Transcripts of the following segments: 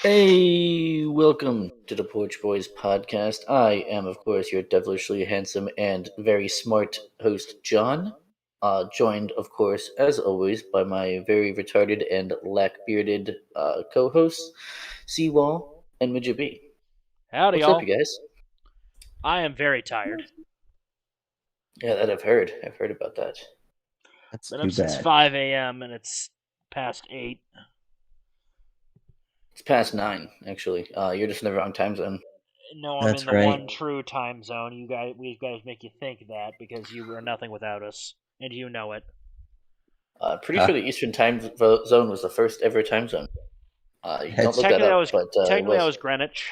Hey, welcome to the Porch Boys podcast. I am, of course, your devilishly handsome and very smart host, John. Joined, of course, as always, by my very retarded and lack-bearded co-hosts, Seawall and Mijjt. Howdy, What's up, y'all. you guys? I am very tired. Yeah, that I've heard. I've heard about that. That's Been too up since bad. 5 a.m. and it's past 8. It's past 9, actually. You're just in the wrong time zone. No, I'm in That's the right. one true time zone. We guys make you think that because you are nothing without us, and you know it. Pretty sure the Eastern time zone was the first ever time zone. Don't look that Technically, up, but it I was. was Greenwich.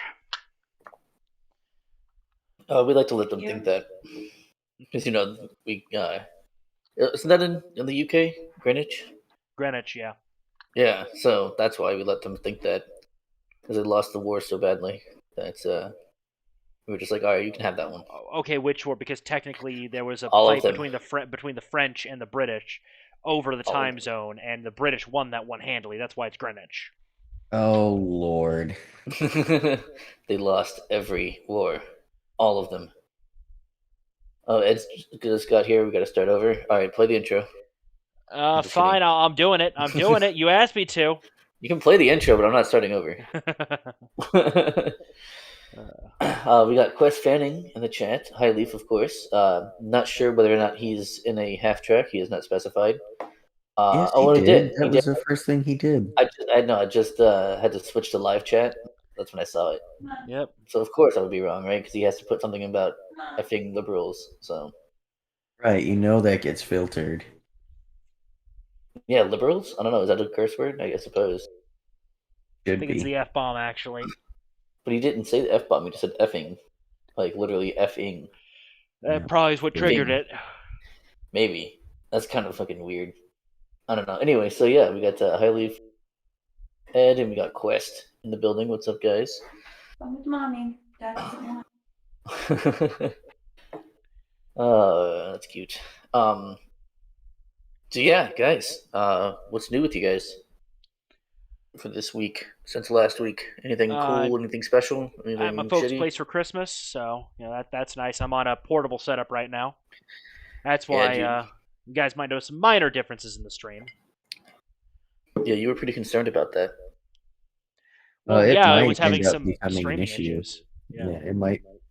We like to let them think that. Because, we. Isn't that in the UK? Greenwich? Greenwich, yeah. Yeah, so that's why we let them think that. Because they lost the war so badly. That's, we were just like, alright, you can have that one. Okay, which war? Because technically there was a All of fight them. between the French and the British over the All of time them. zone, and the British won that one handily. That's why it's Greenwich. Oh Lord. They lost every war. All of them. Oh, Ed's just got here. We gotta start over. Alright, play the intro. I'm just Fine. kidding. I'm doing it. I'm doing it. You asked me to. You can play the intro, but I'm not starting over. We got Quest Fanning in the chat. Hi, Leaf, of course. Not sure whether or not he's in a half track. He is not specified. Yes, he He did. did. That He was did. the first thing he did. I know. I just had to switch to live chat. That's when I saw it. Yep. So of course I would be wrong, right? Because he has to put something about effing liberals. So Right, you know that gets filtered. yeah, liberals. I don't know. Is that a curse word? I suppose. I Should think it's be. the F bomb, actually. But he didn't say the f bomb. He just said effing, like literally effing. That Yeah. probably is what triggered it. Maybe that's kind of fucking weird. I don't know. Anyway, so yeah, we got High Leaf, Ed, and we got Quest in the building. What's up, guys? I'm with mommy. Dad doesn't want. That's cute. So yeah, guys, what's new with you guys for this week since last week? Anything cool? Anything special? I'm at my Anything folks' shitty? place for Christmas, so that's nice. I'm on a portable setup right now. That's Yeah, why dude. you guys might notice some minor differences in the stream. Yeah, you were pretty concerned about that. Well, it yeah, it might was having end up some becoming an streaming issue. issues. Yeah,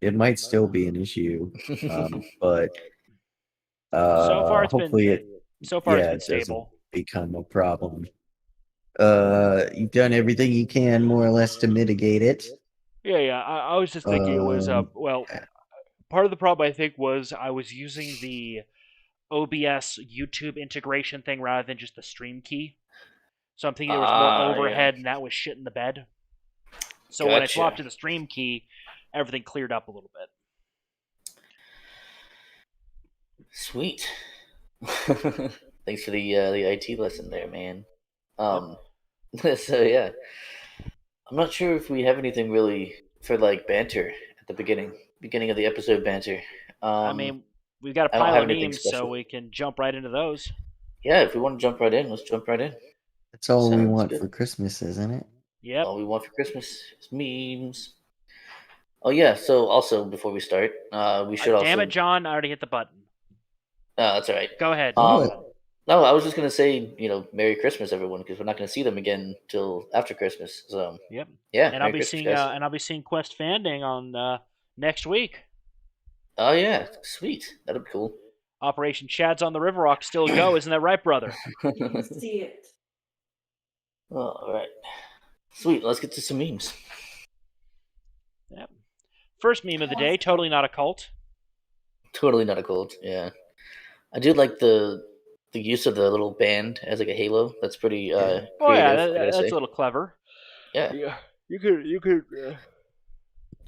it might still be an issue. But So far, hopefully it it's been doesn't stable. become a problem. You've done everything you can more or less to mitigate it. Yeah. I was just thinking it was Um, part of the problem I think was I was using the OBS YouTube integration thing rather than just the stream key. So I'm thinking there was more overhead and that was shit in the bed. So when I swapped to the stream key, everything cleared up a little bit. Sweet. Thanks for the IT lesson there, man. So yeah, I'm not sure if we have anything really for like banter at the beginning of the episode banter. I mean, we've got a I don't pile have of anything memes, so special. we can jump right into those. Yeah, if we want to jump right in, let's jump right in. that's all we Sounds want good. for Christmas, isn't it? Yep. All we want for Christmas is memes. Oh yeah. So also before we start, we should also. Damn it, John! I already hit the button. That's all right. Go ahead. No, I was just gonna say, Merry Christmas, everyone, because we're not gonna see them again till after Christmas. So Yep. yeah, And Merry Christmas, guys. I'll be seeing Quest Fanning on next week. Oh yeah, sweet. That'll be cool. Operation Chad's on the River Rock still a go, isn't that right, brother? See it. All right, sweet. Let's get to some memes. Yep. First meme of the day, totally not a cult. Totally not a cult. Yeah, I do like the use of the little band as like a halo. That's pretty creative. Oh yeah, I gotta that's say. a little clever. Yeah. Yeah. You could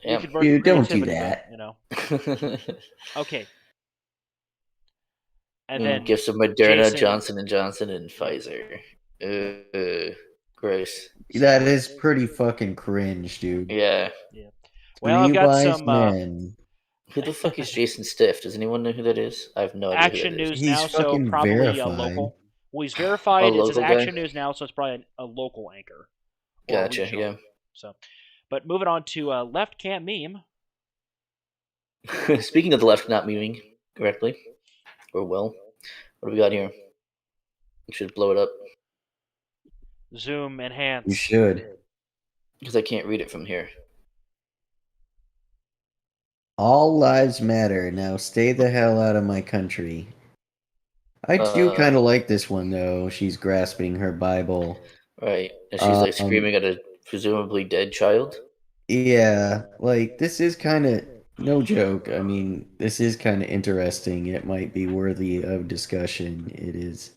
Damn. work Don't do creativity, that. Okay. And then gifts of Moderna, Jason- Johnson & Johnson, and Pfizer. Gross. That is pretty fucking cringe, dude. Yeah. Well, I've Three got wise some men. Who the fuck is Jason Stiff? Does anyone know who that is? I have no idea. Action who that is. News He's now, so fucking probably verified. local. Well, he's verified. A It says local guy? Action News now, so it's probably a local anchor. Or Gotcha. regional. Yeah. So, but moving on to left can't meme. Speaking of the left not moving correctly, or well, what do we got here? We should blow it up Zoom enhance. You should. because I can't read it from here. All lives matter. Now stay the hell out of my country. I do kind of like this one though. She's grasping her Bible. Right, and she's like screaming at a presumably dead child. Yeah, like this is kind of no joke. I mean, this is kind of interesting. It might be worthy of discussion. It is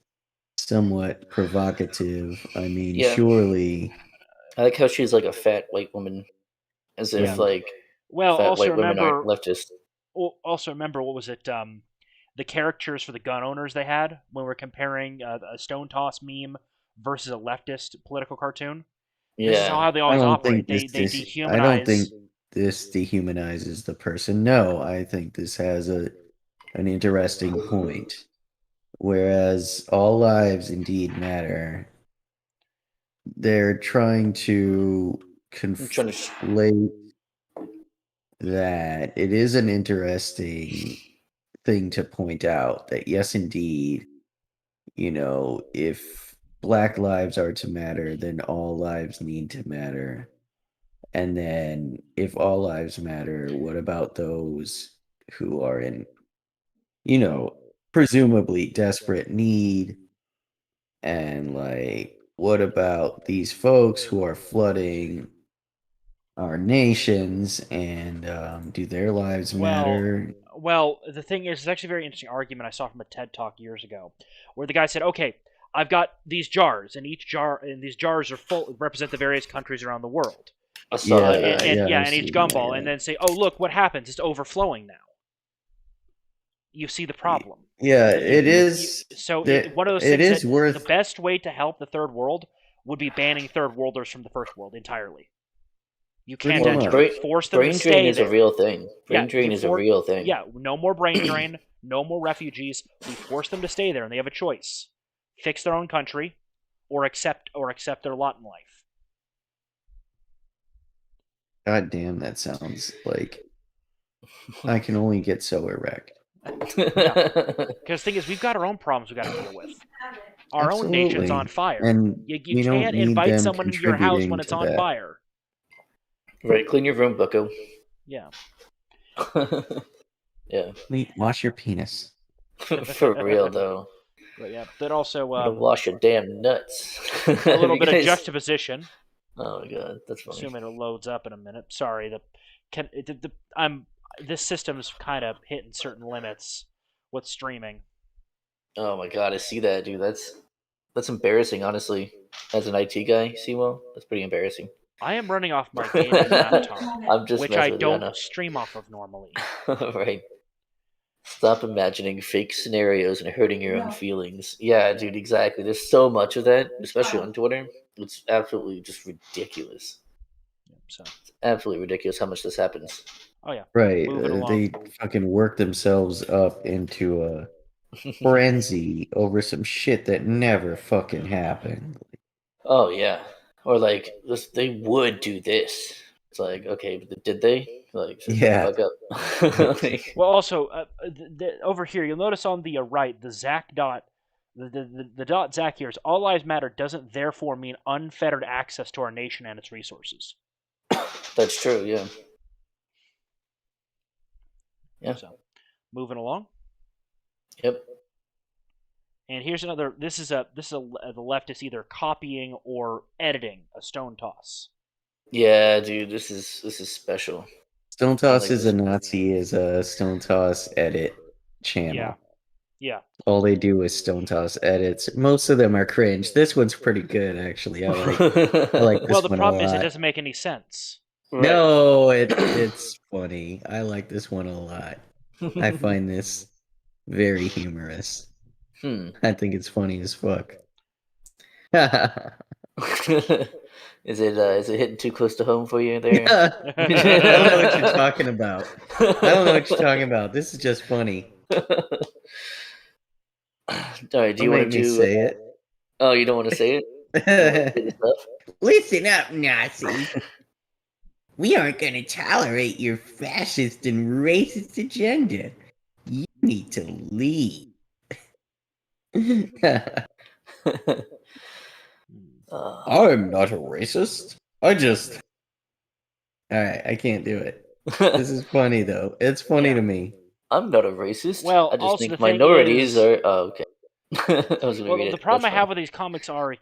somewhat provocative. I mean, Yeah. surely. I like how she's like a fat white woman, as if Yeah. like Well, fat also white women remember. aren't leftist. Also remember, what was it? The characters for the gun owners they had when we're comparing a stone toss meme versus a leftist political cartoon. Yeah, This is how they always operate. They dehumanize. I don't think this dehumanizes the person. No, I think this has an interesting point. Whereas all lives indeed matter, they're trying to conflate that. It is an interesting thing to point out that yes, indeed, if Black lives are to matter, then all lives need to matter. And then if all lives matter, what about those who are in, presumably desperate need? And like, what about these folks who are flooding our nations, and do their lives matter? Well, the thing is, it's actually a very interesting argument I saw from a TED Talk years ago, where the guy said, "Okay, I've got these jars, and these jars are full, represent the various countries around the world. I saw that. And each gumball, and then say, oh look, what happens? It's overflowing now. You see the problem. Yeah, it is. One of those it things is worth. The best way to help the third world would be banning third worlders from the first world entirely. You can't force them to stay Brain drain is there. a real thing. Brain drain is a real thing. Yeah, no more brain drain, no more refugees. We force them to stay there, and they have a choice: fix their own country, or accept their lot in life. God damn, that sounds like I can only get so erect. Because the thing is, we've got our own problems we've got to deal with. Our own nation's on fire. And you can't invite someone into your house when it's on fire. Right, clean your room, bucko. Yeah. Yeah. Wash your penis. For real, though. But yeah, but also wash your damn nuts. A little bit of juxtaposition. Oh my god, that's funny. Assuming it loads up in a minute. Sorry, this system's kind of hitting certain limits with streaming. Oh my god, I see that, dude. That's embarrassing, honestly. As an IT guy, Sewell, that's pretty embarrassing. I am running off my gaming laptop, which I don't stream off of normally. Right. Stop imagining fake scenarios and hurting your own feelings. Yeah, dude, exactly. There's so much of that, especially on Twitter. It's absolutely just ridiculous. It's absolutely ridiculous how much this happens. Oh yeah. Right. They fucking work themselves up into a frenzy over some shit that never fucking happened. Oh yeah. Or like they would do this. It's like, okay, but did they? Like, yeah. Fuck up. Well, also over here, you'll notice on the right, the Zach dot, the dot Zach here is all lives matter doesn't therefore mean unfettered access to our nation and its resources. That's true. Yeah. Yeah. So, moving along. Yep. And here's another. This is the leftist either copying or editing a stone toss. Yeah, dude, this is special. Stone Toss is a Nazi is a Stone Toss edit channel. Yeah. All they do is Stone Toss edits. Most of them are cringe. This one's pretty good, actually. I like this well, the one problem a is lot. it doesn't make any sense. Right. No, it's funny. I like this one a lot. I find this very humorous. I think it's funny as fuck. Is it hitting too close to home for you there? I don't know what you're talking about. I don't know what you're talking about. This is just funny. All right, do you want to say it? Oh, you don't want to say it? Listen up, Nazi. We aren't going to tolerate your fascist and racist agenda. You need to leave. I'm not a racist. I just... Alright, I can't do it. This is funny, though. It's funny to me. I'm not a racist. Well, I just also think the thing minorities is- are... Oh, okay. Well, the problem I have with these comics are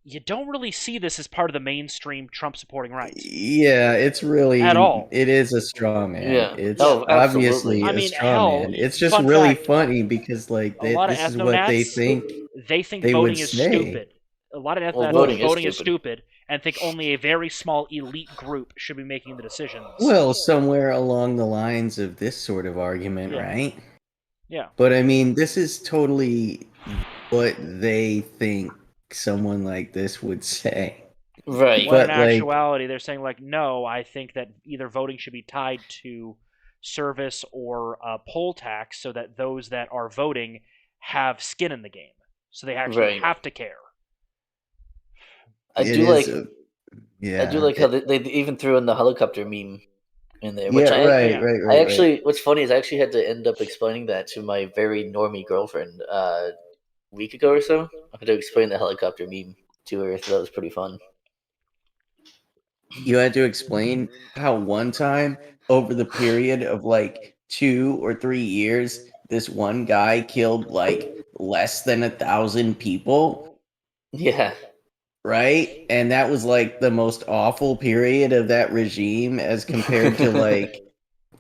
you don't really see this as part of the mainstream Trump supporting right. Yeah, it's really... At all. It is a straw man. Yeah. It's Oh, obviously absolutely. I a mean, straw hell, man. It's just fun really fact, funny because, like, a lot of this is what they ethnonats, think they think they would voting is say. stupid. A lot of ethnonats Well, think voting voting is is stupid and think only a very small elite group should be making the decisions. Well, somewhere along the lines of this sort of argument, Yeah. right? Yeah. But I mean, this is totally what they think someone like this would say. Right. When in But, like- actuality, they're saying, like, no, I think that either voting should be tied to service or poll tax so that those that are voting have skin in the game. So they actually Right. have to care. I It do is like... yeah. I do like how they even threw in the helicopter meme in there. Yeah, Which right. I actually... What's funny is I actually had to end up explaining that to my very normie girlfriend a week ago or so. I had to explain the helicopter meme to her, so that was pretty fun. You had to explain how one time over the period of like 2 or 3 years, this one guy killed like less than 1,000 people, Yeah. right? And that was like the most awful period of that regime as compared to like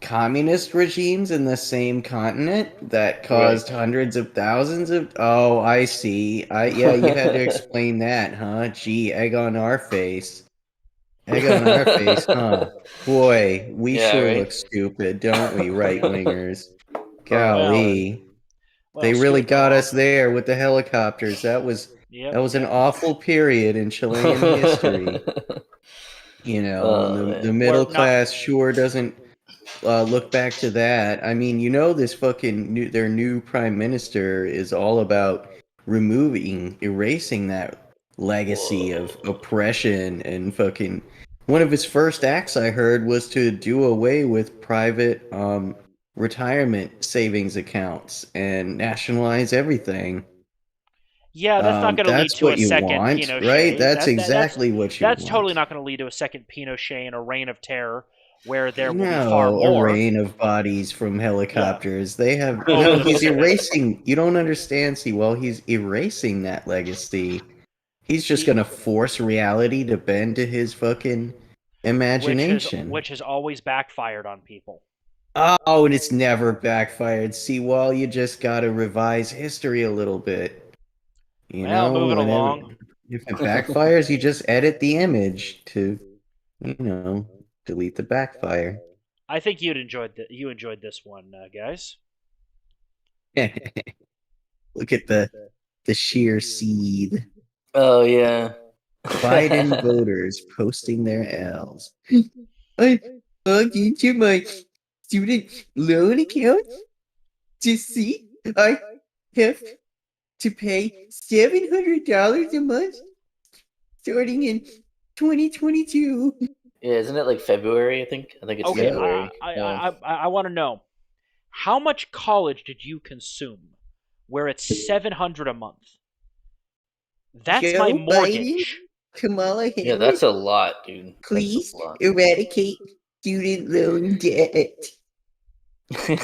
communist regimes in the same continent that caused hundreds of thousands of... Oh, I see. Yeah, you had to explain that, huh? Gee, egg on our face. Egg on our face, huh? Boy, we Yeah, sure right? look stupid, don't we, right-wingers? Golly. Well, They really skipping got along. us there with the helicopters. That was Yep. an awful period in Chilean history. You know, Oh, and the man. middle Well, not- class sure doesn't look back to that. I mean, you know, this fucking their new prime minister is all about erasing that legacy of oppression and fucking... One of his first acts I heard was to do away with private retirement savings accounts and nationalize everything. Yeah, that's not going to lead That's to what a you second want, Pinochet. right? That's exactly what you want. That's totally not going to lead to a second Pinochet and a reign of terror where there will be No, far a more. rain of bodies from helicopters. They have... Over No, the he's Pacific. erasing... You don't understand, Sewell. He's erasing that legacy. He's just gonna force reality to bend to his fucking imagination. Which has always backfired on people. Oh, and it's never backfired. Sewell, you just gotta revise history a little bit. You Well, know, moving whenever- along. If it backfires, you just edit the image to, you know, delete the backfire. I think you enjoyed this one, guys. Look at the sheer seed. Oh, yeah. Biden voters posting their L's. I logged into my student loan account to see I have to pay $700 a month starting in 2022. Yeah, isn't it like February, I think? I think it's Okay, February. I want to know, how much college did you consume where it's $700 a month? That's Joe my Biden? mortgage. Kamala Harris, Yeah, that's a lot, dude. please That's a lot. eradicate student loan debt. That's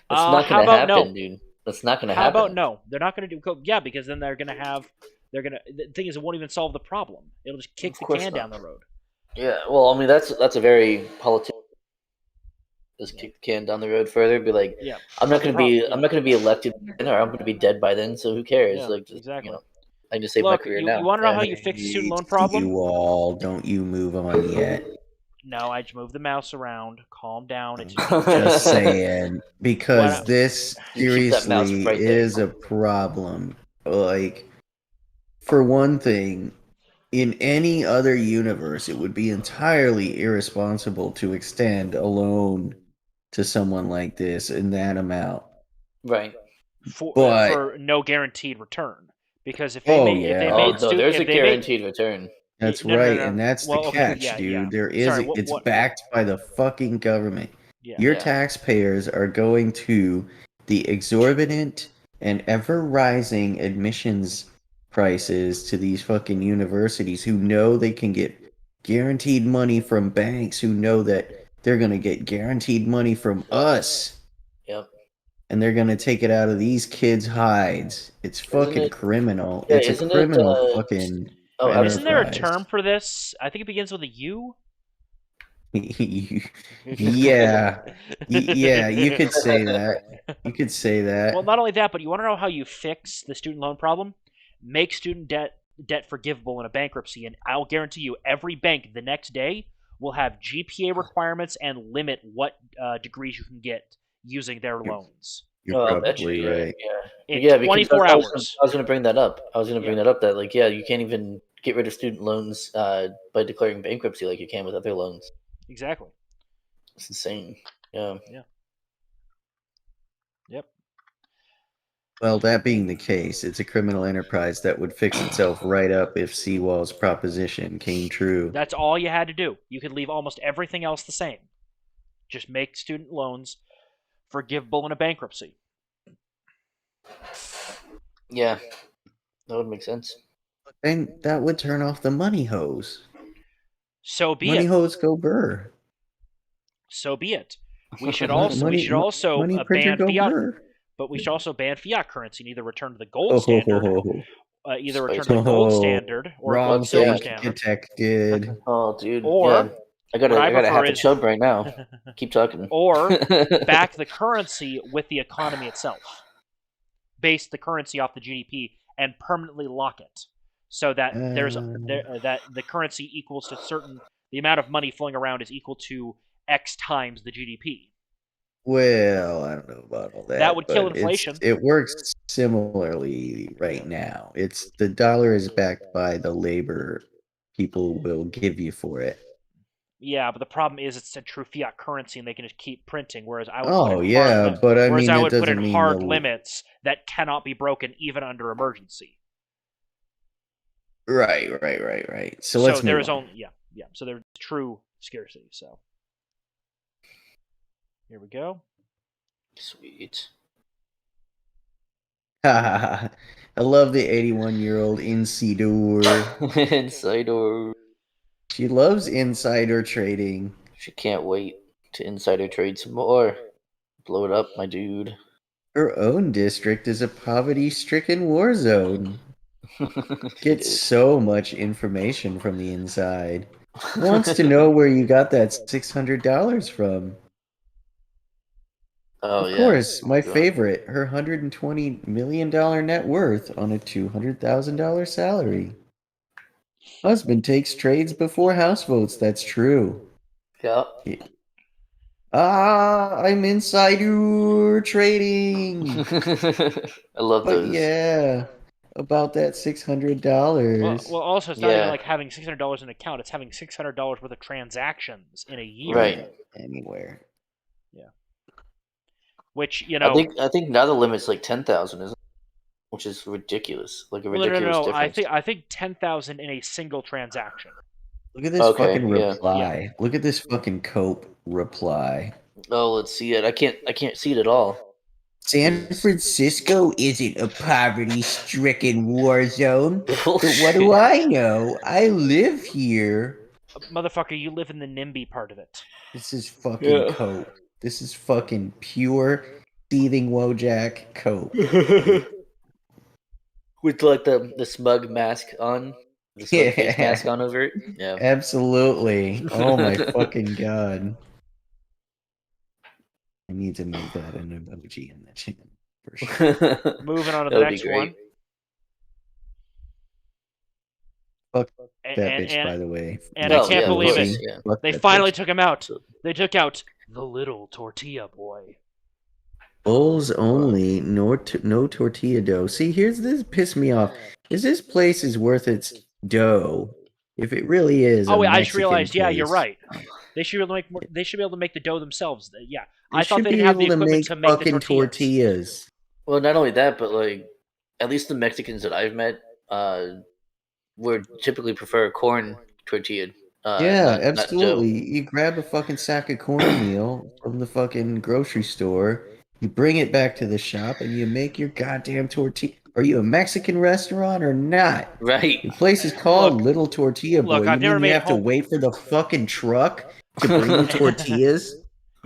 not How gonna about happen, no? dude. That's not gonna How happen. about no? They're not going to do... Yeah, because then they're going to have... The thing is, it won't even solve the problem. It'll just kick Of the course can not. down the road. Yeah, well, I mean, that's a very political. Just kick the can down the road further. Be like, Yeah. I'm not gonna be elected, then, or I'm gonna be dead by then. So who cares? Yeah, like, just, exactly. You know, I can just save Look, my career you now. want to know how Yeah. you fix the student loan problem? You all, don't you move on yet. No, I just move the mouse around. Calm down. It's Just saying, because this You keep that mouse seriously right there. is a problem. Like, for one thing, in any other universe, it would be entirely irresponsible to extend a loan to someone like this in that amount. Right. But- for no guaranteed return. Because if they Oh, made, yeah. if they Oh made no, stu- there's if a they made- guaranteed return. That's No, right, no. and that's Well, the okay, catch, yeah, dude. yeah. There is Sorry, it's what? backed by the fucking government. Yeah. Your Yeah. taxpayers are going to the exorbitant and ever rising admissions prices to these fucking universities who know they can get guaranteed money from banks who know that they're going to get guaranteed money from us Yep. and they're going to take it out of these kids' hides. It's fucking it- criminal. Yeah, It's a isn't it, criminal fucking oh, enterprise. Isn't there a term for this? I think it begins with a U. Yeah. Yeah, you could say that. You could say that. Well, not only that, but you want to know how you fix the student loan problem? Make student debt forgivable in a bankruptcy, and I'll guarantee you, every bank the next day will have GPA requirements and limit what degrees you can get using their loans. You're Oh, I bet you, probably right. In Yeah, because 24 hours. I was going to bring that up. I was going to bring Yeah. that up that, like, yeah, you can't even get rid of student loans by declaring bankruptcy like you can with other loans. Exactly. It's insane. Yeah. Yep. Well, that being the case, it's a criminal enterprise that would fix itself right up if Seawall's proposition came true. That's all you had to do. You could leave almost everything else the same. Just make student loans forgivable in a bankruptcy. Yeah. That would make sense. And that would turn off the money hose. So be Money it. hose go burr. So be it. We should also money printer ban go fiat, burr. but we should also ban fiat currency and either return to the gold standard, either return to the Oh, gold standard or wrong silver thing standard. detected. Oh, dude. Or yeah. I gotta prefer have a is- chub right now. Keep talking. Or back the currency with the economy itself. Base the currency off the GDP and permanently lock it, so that that the currency equals to the amount of money flowing around is equal to X times the GDP. Well, I don't know about all that. That would kill but inflation. It works similarly right now. It's the dollar is backed by the labor people will give you for it. Yeah, but the problem is it's a true fiat currency and they can just keep printing. Whereas I would but I mean, I that would put doesn't in mean hard the- limits that cannot be broken even under emergency. Right. So let's there move is on. only So there's true scarcity. So here we go. Sweet. I love the 81-year-old insider. Insider. She loves insider trading. She can't wait to insider trade some more. Blow it up, my dude. Her own district is a poverty-stricken war zone. It Gets is. so much information from the inside. Wants to know where you got that $600 from. Oh, Of yeah. course, my Go on. favorite, her $120 million net worth on a $200,000 salary. Husband takes trades before house votes, that's true. Yeah. I'm insider trading. I love But those. yeah, about that $600. Well, also it's not even Yeah. like having $600 in an account; it's having $600 worth of transactions in a year. Right. Anywhere. Which I think now the limit's like 10,000, isn't it? Which is ridiculous. Like a ridiculous no. difference. I think 10,000 in a single transaction. Look at this fucking reply. Yeah. Look at this fucking cope reply. Oh, let's see it. I can't see it at all. San Francisco isn't a poverty-stricken war zone. But what do Bullshit. I know? I live here. Motherfucker, you live in the NIMBY part of it. This is fucking Yeah. cope. This is fucking pure seething Wojak cope. With like the smug mask on. The smug face Yeah. mask on over it. Yeah. Absolutely. Oh my fucking god. I need to make that an emoji in the chat for sure. Moving on to That the would be next great. one. Fuck And, that and, bitch, by and, the way. and I can't of believe course, it. yeah. Fuck They that finally bitch. took him out. They took out the little tortilla boy. Bowls only, no tortilla dough. See, here's this pissed me off. Is this place is worth its dough? If it really is. Oh a wait, I just Mexican realized. Yeah, you're place, right. They should be able to make more, They should be able to make the dough themselves. Yeah, They I thought should they be didn't have the able to equipment make to make the fucking tortillas. Well, not only that, but like at least the Mexicans that I've met, would typically prefer a corn tortilla. Yeah, not dough. absolutely. You grab a fucking sack of cornmeal from the fucking grocery store, you bring it back to the shop, and you make your goddamn tortilla. Are you a Mexican restaurant or not? Right. Your place is called Look, Little Tortilla Boy. look, You I've never mean you made have to home. wait for the fucking truck to bring you tortillas?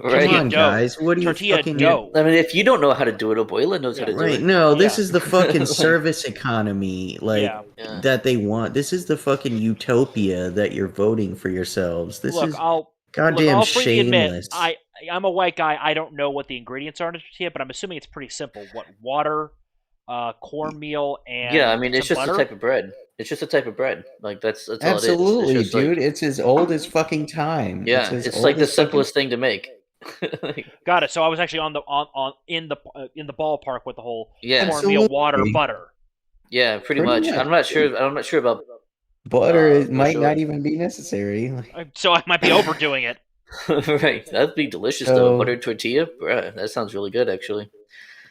Come Right. on, dough. guys. What do you Tortilla fucking dough. I mean, if you don't know how to do it, Abuela knows how to do Right? it. No, this Yeah. is the fucking service economy, like Yeah. that they want. This is the fucking utopia that you're voting for yourselves. This Look, is I'll goddamn freely admit, shameless. I'm a white guy. I don't know what the ingredients are in a tortilla, but I'm assuming it's pretty simple. What water, cornmeal, and Yeah, I mean, it's some just butter? a type of bread. It's just a type of bread. Like that's all it is. Absolutely, It's just dude. like, It's as old as fucking time. yeah, as it's old like the as fucking- simplest thing to make. Got it. So I was actually in the ballpark with the whole Yeah. cornmeal, water, Absolutely. butter. Yeah, pretty Pretty much. much. I'm not sure about Butter. It for might sure. not even be necessary. So I might be overdoing it. Right. That'd be delicious though. So- A buttered tortilla, bruh, that sounds really good actually.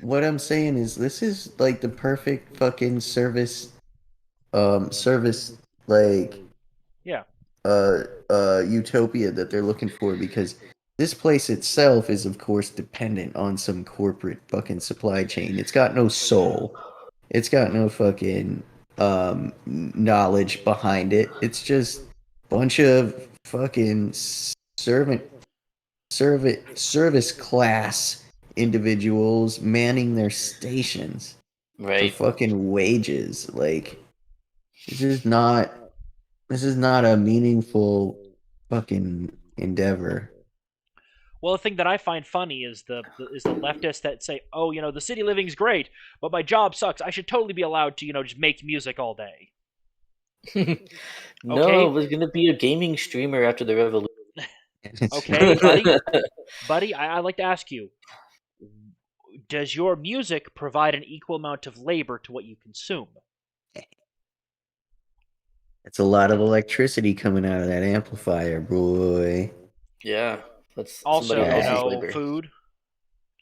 What I'm saying is, this is like the perfect fucking service, like Yeah. utopia that they're looking for, because this place itself is of course dependent on some corporate fucking supply chain. It's got no soul. It's got no fucking knowledge behind it. It's just a bunch of fucking service class individuals manning their stations Right. for fucking wages. Like, this is not a meaningful fucking endeavor. Well, the thing that I find funny is the leftists that say, "Oh, the city living's great, but my job sucks. I should totally be allowed to, just make music all day." No, Okay. I was gonna be a gaming streamer after the revolution. Okay, buddy, I'd like to ask you: does your music provide an equal amount of labor to what you consume? It's a lot of electricity coming out of that amplifier, boy. Yeah, that's Also, somebody else's Yeah. labor. food.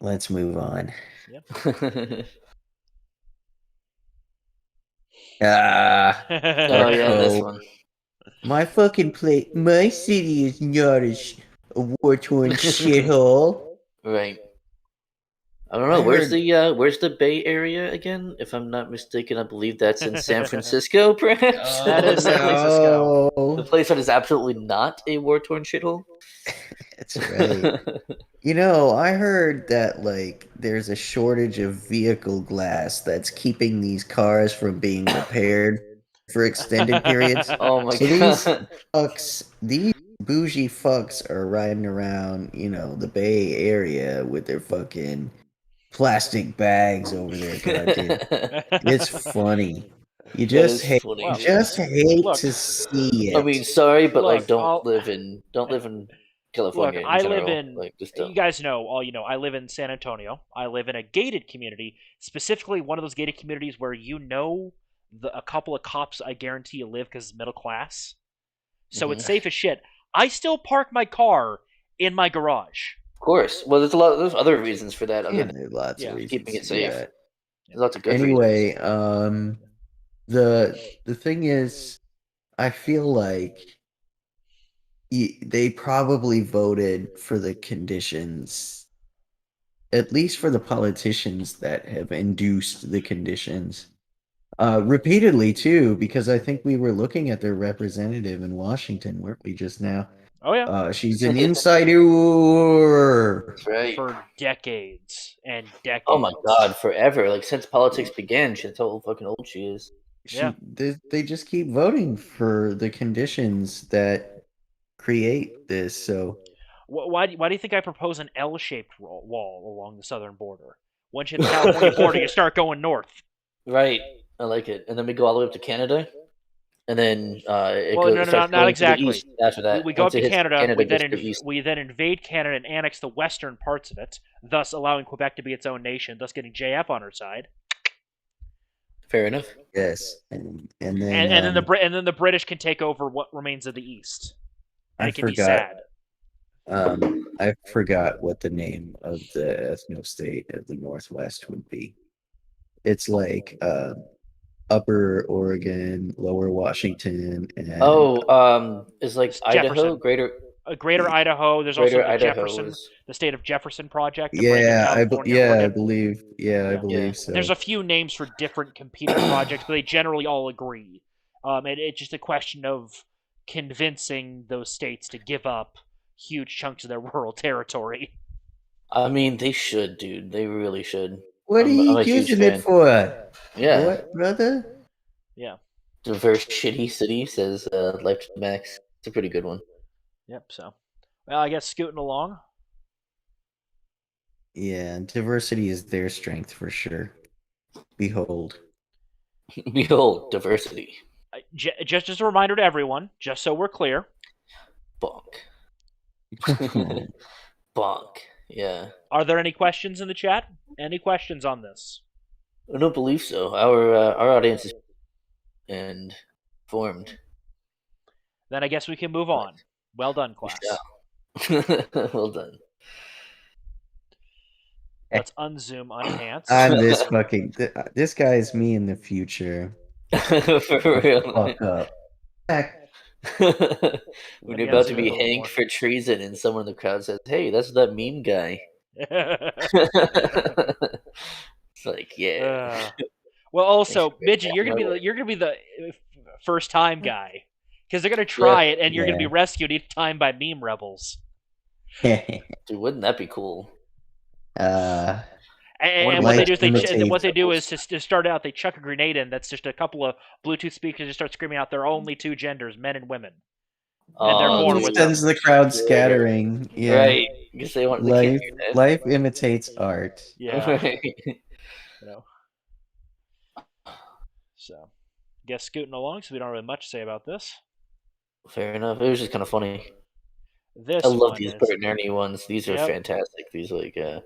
Let's move on. Ah, Oh yeah, this Uh-oh. one. My fucking plate. My city is not a war-torn shithole. Right. I don't know. I Where's heard- where's the Bay Area again? If I'm not mistaken, I believe that's in San Francisco, perhaps. That is San Francisco. The place that is absolutely not a war-torn shithole. That's right. I heard that like there's a shortage of vehicle glass that's keeping these cars from being repaired for extended periods. Oh my So god. these bougie fucks are riding around, the Bay Area with their fucking plastic bags over their goddamn. It's funny. You That just is hate, funny. you just hate Look, to see it. I mean, sorry, but like, Look, don't live in California. Look, I live general. in. Like, just You don't. guys know, I live in San Antonio. I live in a gated community, specifically one of those gated communities where a couple of cops, I guarantee you live because it's middle class. So it's safe as shit. I still park my car in my garage. Of course. Well, there's other reasons for that. Other Yeah, than there are lots Yeah. of reasons keeping it to do safe. that. There's lots of good Anyway, reasons. the thing is, I feel like they probably voted for the conditions, at least for the politicians that have induced the conditions, repeatedly too, because I think we were looking at their representative in Washington, weren't we, just now? Oh yeah, She's an insider. That's right. for decades and decades. Oh my god, forever. Like since politics began, that's how fucking old she is. Yeah. They just keep voting for the conditions that create this. So Why do you think I propose an L-shaped wall along the southern border? Once you hit the California border, you start going north. Right. I like it. And then we go all the way up to Canada. And then No, starts not going to exactly. the east after that. We go Once up it to hits Canada. it gets to the east. We then invade Canada and annex the western parts of it, thus allowing Quebec to be its own nation, thus getting JF on our side. Fair enough. yes, and then And then the British can take over what remains of the East. And I it can be forgot. sad. I forgot what the name of the ethno state of the Northwest would be. It's like Upper Oregon, Lower Washington, and is like It's Idaho, Jefferson. Greater Idaho. There's Greater also the Idaho the state of Jefferson project. The break in California, I Oregon. believe. I believe so. There's a few names for different competing projects, but they generally all agree. It's just a question of convincing those states to give up huge chunks of their rural territory. I mean, they should, dude. They really should. What are you I'm a huge using it fan. for? Yeah. What, brother? Yeah. Diverse shitty city, says Life to Max. It's a pretty good one. Yep. So, well, I guess scooting along. Yeah, diversity is their strength for sure. Behold. Behold, diversity. Just as a reminder to everyone, just so we're clear. Bonk. Bonk. Yeah. Are there any questions in the chat? Any questions on this? I don't believe so. Our audience is and formed. Then I guess we can move on. Well done, class. Well done. Let's unzoom, unenhance. I'm this fucking. This guy is me in the future. For real. Fuck up. When you're about to be hanged for treason, and someone in the crowd says, "Hey, that's that meme guy." It's like, yeah. Well, also, Mijjt, you're gonna be the first time guy because they're gonna try it, and you're gonna be rescued each time by meme rebels. Dude, wouldn't that be cool? And what they do is to start out, they chuck a grenade in that's just a couple of Bluetooth speakers and start screaming out, "There are only two genders, men and women." And they're born with sends the crowd scattering. Yeah. Right. Because they want life imitates art. Yeah. Right. So, guess scooting along, so we don't really much to say about this. Fair enough. It was just kind of funny. I love these Bert and Ernie ones. These are fantastic. These Would you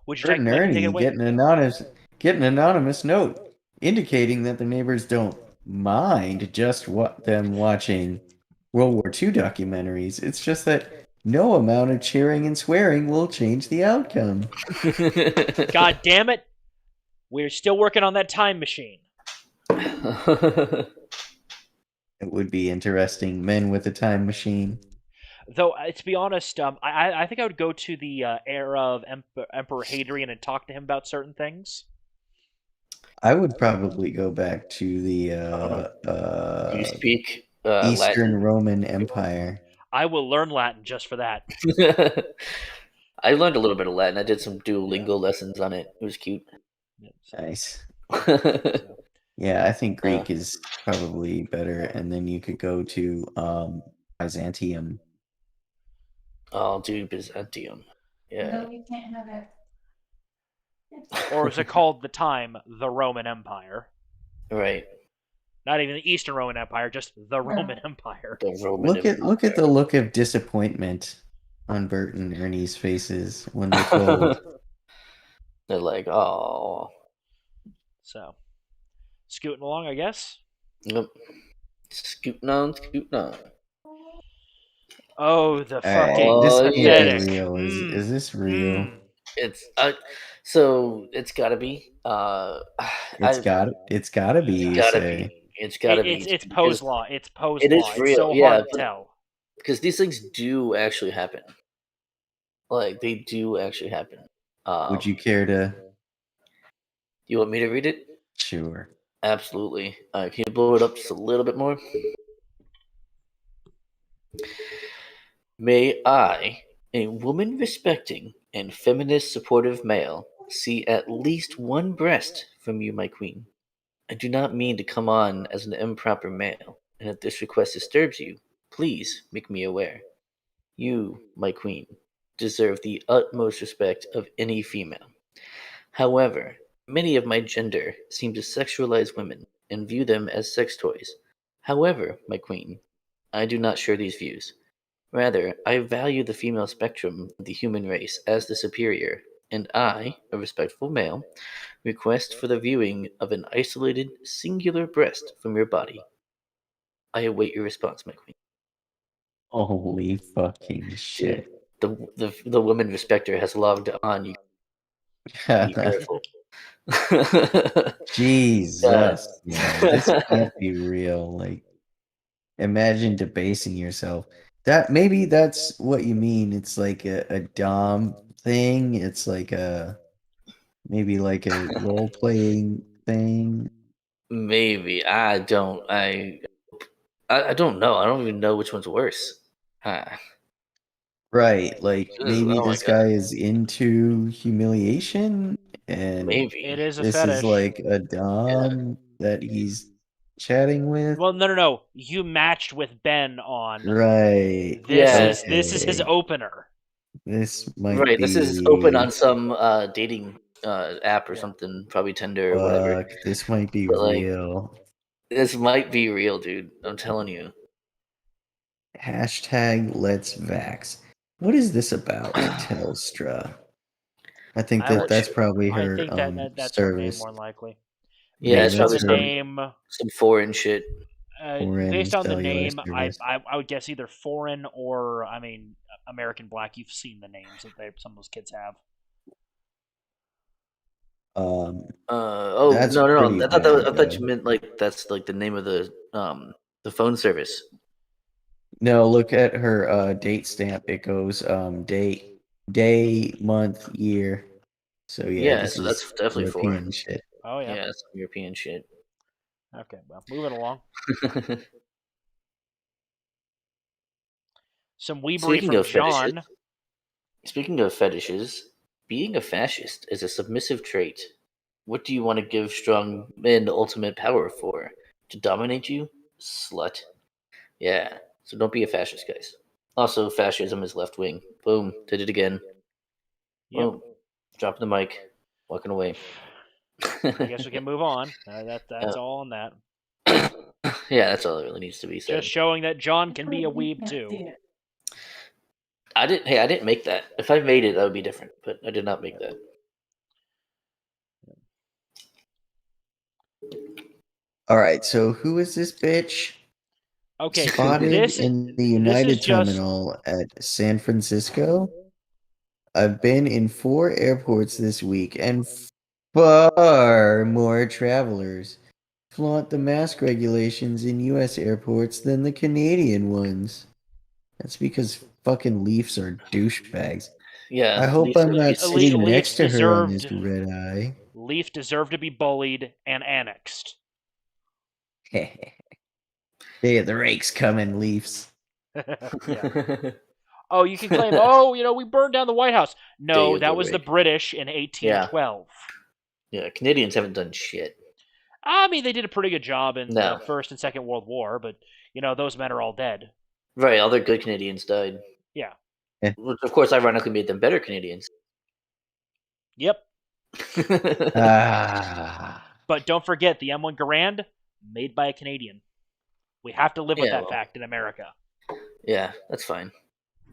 Bert and Ernie get an anonymous note indicating that the neighbors don't mind just them watching World War II documentaries. It's just that no amount of cheering and swearing will change the outcome. God damn it! We're still working on that time machine. It would be interesting. Men with a time machine. Though, to be honest, I think I would go to the era of Emperor Hadrian and talk to him about certain things. I would probably go back to the you speak Eastern Latin? Roman Empire. I will learn Latin just for that. I learned a little bit of Latin. I did some Duolingo lessons on it. It was cute. Nice. Yeah, I think Greek is probably better, and then you could go to Byzantium. Oh, dude, Byzantium. Yeah. No, you can't have it. Or is it called the time the Roman Empire? Right. Not even the Eastern Roman Empire, just the Roman Empire. The Roman Empire. Look at the look of disappointment on Bert and Ernie's faces when they told. They're like, oh. So, scooting along, I guess. Yep. Scooting on. Oh, the fucking this real. Is this real? It's so it's gotta be. It's gotta be. It's gotta be. It's Poe's law. It's Poe's law. It is real. It's so hard to tell. Because these things do actually happen. Like, they do actually happen. Would you care to? You want me to read it? Sure. Absolutely. Can you blow it up just a little bit more? May I, a woman respecting and feminist supportive male, see at least one breast from you, my queen. I do not mean to come on as an improper male, and if this request disturbs you, please make me aware. You, my queen, deserve the utmost respect of any female. However, many of my gender seem to sexualize women and view them as sex toys. However, my queen, I do not share these views. Rather, I value the female spectrum of the human race as the superior, and I, a respectful male, request for the viewing of an isolated, singular breast from your body. I await your response, my queen. Holy fucking shit. The woman respecter has logged on. You be careful. Jesus, man, this can't be real. Like, imagine debasing yourself. Maybe that's what you mean. It's like a dom thing. It's like maybe like a role playing thing. Maybe I don't. I don't know. I don't even know which one's worse. Right, like maybe Oh my this guy is into humiliation, and Maybe. It is a this fetish. is like a dom that he's chatting with. Well, no. You matched with Ben on. Right. This is his okay. opener. This might Right. be This is open on some dating app or something, probably Tinder or whatever. Fuck, this might be But, like, real. this might be real, dude. I'm telling you. Hashtag let's vax. What is this about, Telstra? I think that's probably her I think that's her name service. more than likely. Yeah, Based it's on probably the name, some foreign shit. based on the cellular name, service. I would guess either foreign or American Black. You've seen the names that some of those kids have. That's no. pretty I bad, thought you meant like that's like the name of the phone service. No, look at her date stamp. It goes day, month, year. So yeah, this so is that's definitely European foreign. shit. Oh yeah. Yeah, it's European shit. Okay, well, moving along. Some weebery from John. Speaking of fetishes, being a fascist is a submissive trait. What do you want to give strong men ultimate power for? To dominate you? Slut. Yeah, so don't be a fascist, guys. Also, fascism is left wing. Boom, did it again. Yep. Boom, dropping the mic, walking away. I guess we can move on. That's all on that. Yeah, that's all that really needs to be said. Just showing that John can be a weeb too. I didn't make that. If I made it, that would be different. But I did not make that. All right, so who is this bitch? Okay, Spotted in the United Terminal at San Francisco. I've been in 4 airports this week, and far more travelers flaunt the mask regulations in U.S. airports than the Canadian ones. That's because fucking Leafs are douchebags. Yeah, I hope I'm not sitting next to her on this deserved- red eye. Leaf deserved to be bullied and annexed. Hey, the rake's coming, Leafs. Yeah. Oh, you can claim, we burned down the White House. No, that was the British in 1812. Yeah, Canadians haven't done shit. I mean, they did a pretty good job in the First and Second World War, but, those men are all dead. Right, all the good Canadians died. Yeah. Which, of course, ironically made them better Canadians. Yep. But don't forget, the M1 Garand, made by a Canadian. We have to live with that fact in America. Yeah, that's fine.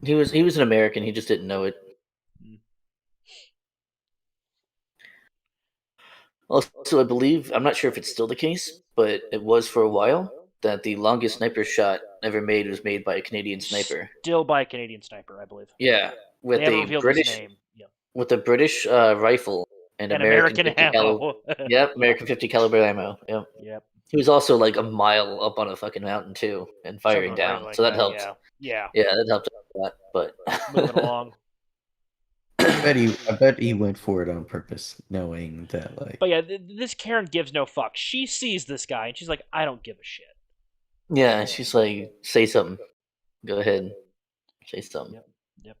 He was an American. He just didn't know it. Also, I believe, I'm not sure if it's still the case, but it was for a while, that the longest sniper shot ever made was made by a Canadian sniper. Still by a Canadian sniper, I believe. Yeah, with a British with a British rifle and American 50 ammo. Yep, American 50 caliber ammo. Yep. He was also like a mile up on a fucking mountain too, and firing down. So that helped. Yeah, that helped a lot. But moving along. I bet he went for it on purpose, knowing that, like. But yeah, this Karen gives no fuck. She sees this guy and she's like, I don't give a shit. Yeah, she's like, say something. Go ahead, say something. Yep.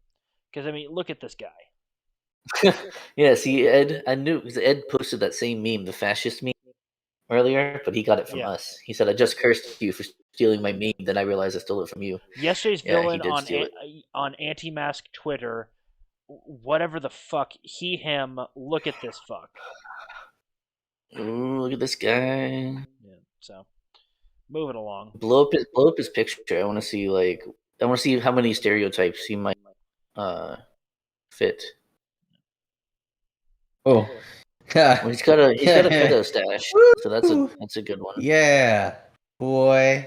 Because look at this guy. Yeah, see, Ed, I knew because Ed posted that same meme, the fascist meme, earlier, but he got it from us. He said, "I just cursed you for stealing my meme. Then I realized I stole it from you." Yesterday's villain on anti-mask Twitter, whatever the fuck, him. Look at this fuck. Ooh, look at this guy. Yeah. So, moving along. Blow up his picture. I want to see how many stereotypes he might fit. Oh, well, he's got a pedo stash, so that's a good one. Yeah, boy.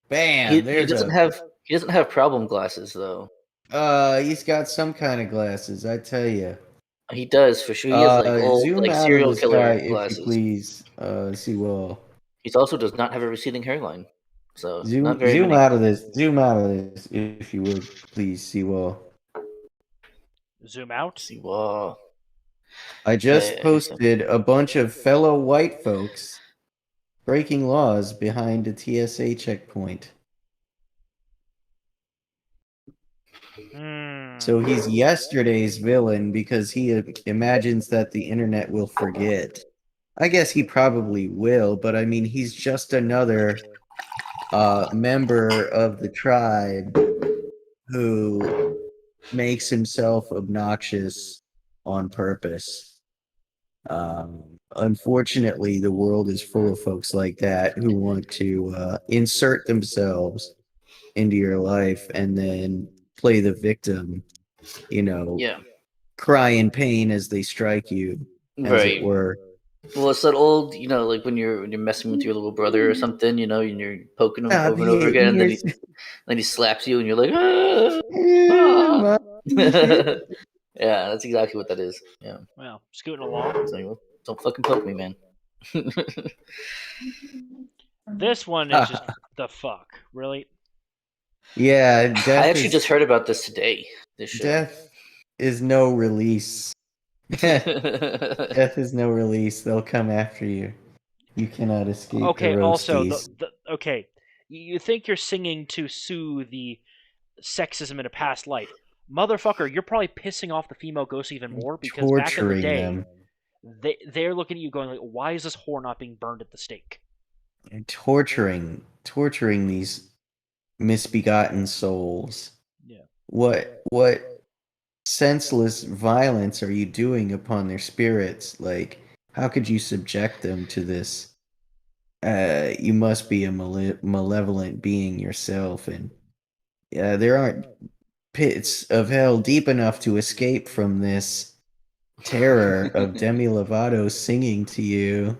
Bam. He doesn't have problem glasses though. He's got some kind of glasses, I tell you. He does for sure. He has like old, Zoom like out of serial the sky, killer if you glasses. please. Sewell. He also does not have a receding hairline, so Zoom not very many. out of this. Zoom out of this, if you would, please, Sewell. Zoom out. Sewell. I just posted a bunch of fellow white folks breaking laws behind a TSA checkpoint. So he's yesterday's villain because he imagines that the internet will forget. I guess he probably will, but I mean, he's just another member of the tribe who makes himself obnoxious on purpose. Unfortunately, the world is full of folks like that who want to insert themselves into your life and then play the victim, cry in pain as they strike you, as it were. Well, it's that old, like when you're messing with your little brother or something, and you're poking him over and over again, and then he slaps you, and you're like, ah. Yeah, that's exactly what that is. Yeah. Well, scooting along. So, don't fucking poke me, man. This one is just the fuck, really. Yeah, I actually just heard about this today. Death is no release. Death is no release. They'll come after you. You cannot escape. Okay. The Also, roasties. you think you're singing to soothe the sexism in a past life, motherfucker? You're probably pissing off the female ghosts even more because back in the day, they're looking at you going like, "Why is this whore not being burned at the stake?" And torturing these misbegotten souls. Yeah. What senseless violence are you doing upon their spirits? Like, how could you subject them to this? You must be a malevolent being yourself, and there aren't pits of hell deep enough to escape from this terror of Demi Lovato singing to you.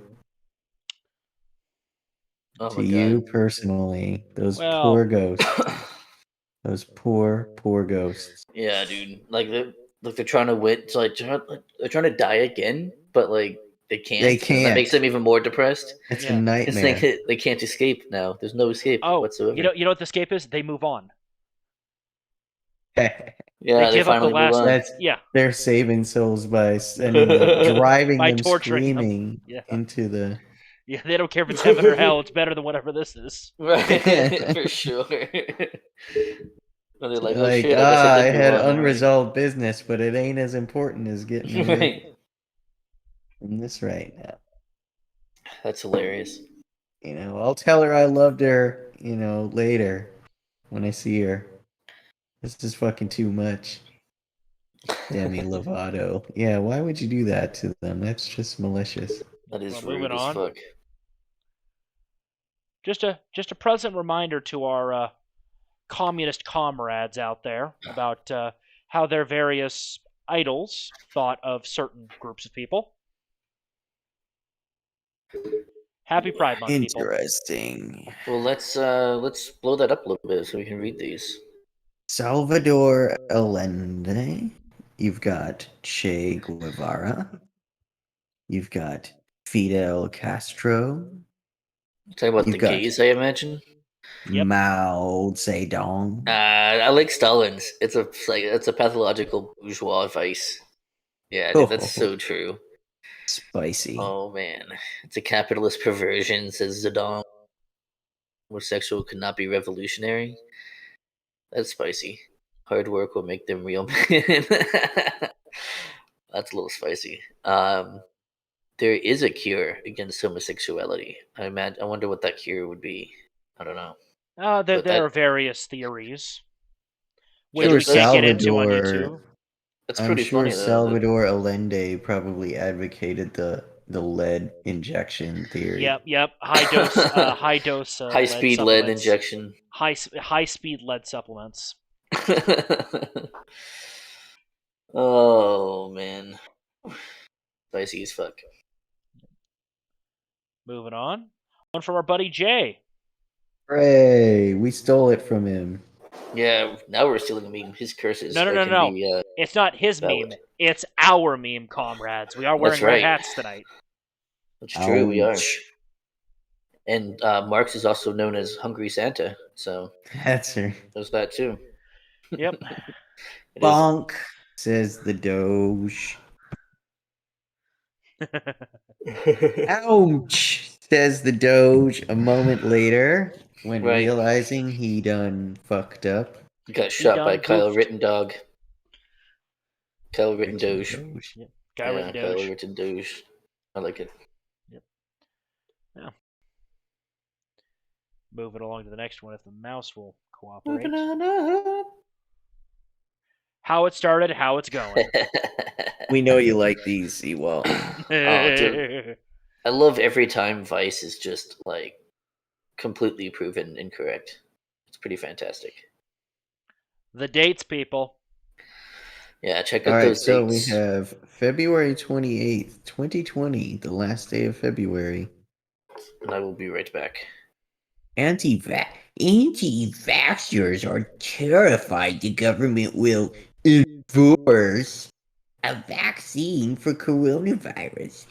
To you personally, those poor ghosts. Those poor ghosts. Yeah, dude. Like they're trying to win. So they're trying to die again, but like they can't. They can't. That makes them even more depressed. It's a nightmare. They can't escape now. There's no escape whatsoever. You know what the escape is? They move on. Yeah, they finally move on. They're saving souls by driving them screaming into the. Yeah, they don't care if it's heaven or hell. It's better than whatever this is. Right, for sure. They're like, oh, shit, I had unresolved business, but it ain't as important as getting away from this right now. That's hilarious. I'll tell her I loved her, later when I see her. This is fucking too much. Demi Lovato. Yeah, why would you do that to them? That's just malicious. That is rude as fuck. Just a present reminder to our communist comrades out there about how their various idols thought of certain groups of people. Happy Pride Month, people. Interesting. Well, let's blow that up a little bit so we can read these. Salvador Allende. You've got Che Guevara. You've got Fidel Castro. Talking about the gays, I imagine. Yep. Mao Zedong. I like Stalin's. It's a pathological bourgeois vice. Yeah, dude, that's so true. Spicy. Oh man, it's a capitalist perversion, says Zedong. Homosexual could not be revolutionary. That's spicy. Hard work will make them real men. That's a little spicy. There is a cure against homosexuality. I wonder what that cure would be. I don't know. There are various theories, which we can't get into on YouTube. That's pretty funny, though. Salvador Allende probably advocated the lead injection theory. Yep. High dose. High speed lead injection. High speed lead supplements. Oh man, spicy as fuck. Moving on. One from our buddy Jay. Hooray! We stole it from him. Yeah, now we're stealing a meme. His curses. No. It's not his meme. It's our meme, comrades. We are wearing red hats tonight. That's true, we are. Ouch. And Marx is also known as Hungry Santa, so That's her. there's that too. Yep. It is. Bonk, says the Doge. Ouch, says the Doge a moment later when Right. realizing he done fucked up. He got shot by done Kyle goofed. Rittendog. Kyle Rittendoge. Yep. Kyle Rittendoge. I like it. Yep. Yeah. Moving along to the next one if the mouse will cooperate. Moving on up. How it started, how it's going. We know you like these, Seawall. Oh, dude. I love every time Vice is just like completely proven incorrect. It's pretty fantastic. The dates, people. Yeah, check out All right, those so dates. we have February 28th, 2020, the last day of February. And I will be right back. Anti-vaxxers are terrified the government will enforce a vaccine for coronavirus.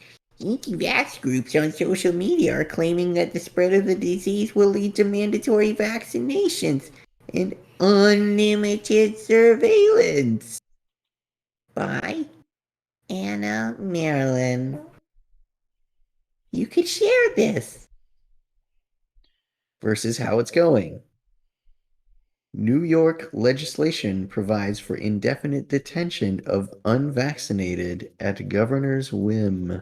Anti-vax groups on social media are claiming that the spread of the disease will lead to mandatory vaccinations and unlimited surveillance. By Anna Marilyn. You could share this. Versus how it's going. New York legislation provides for indefinite detention of unvaccinated at governor's whim.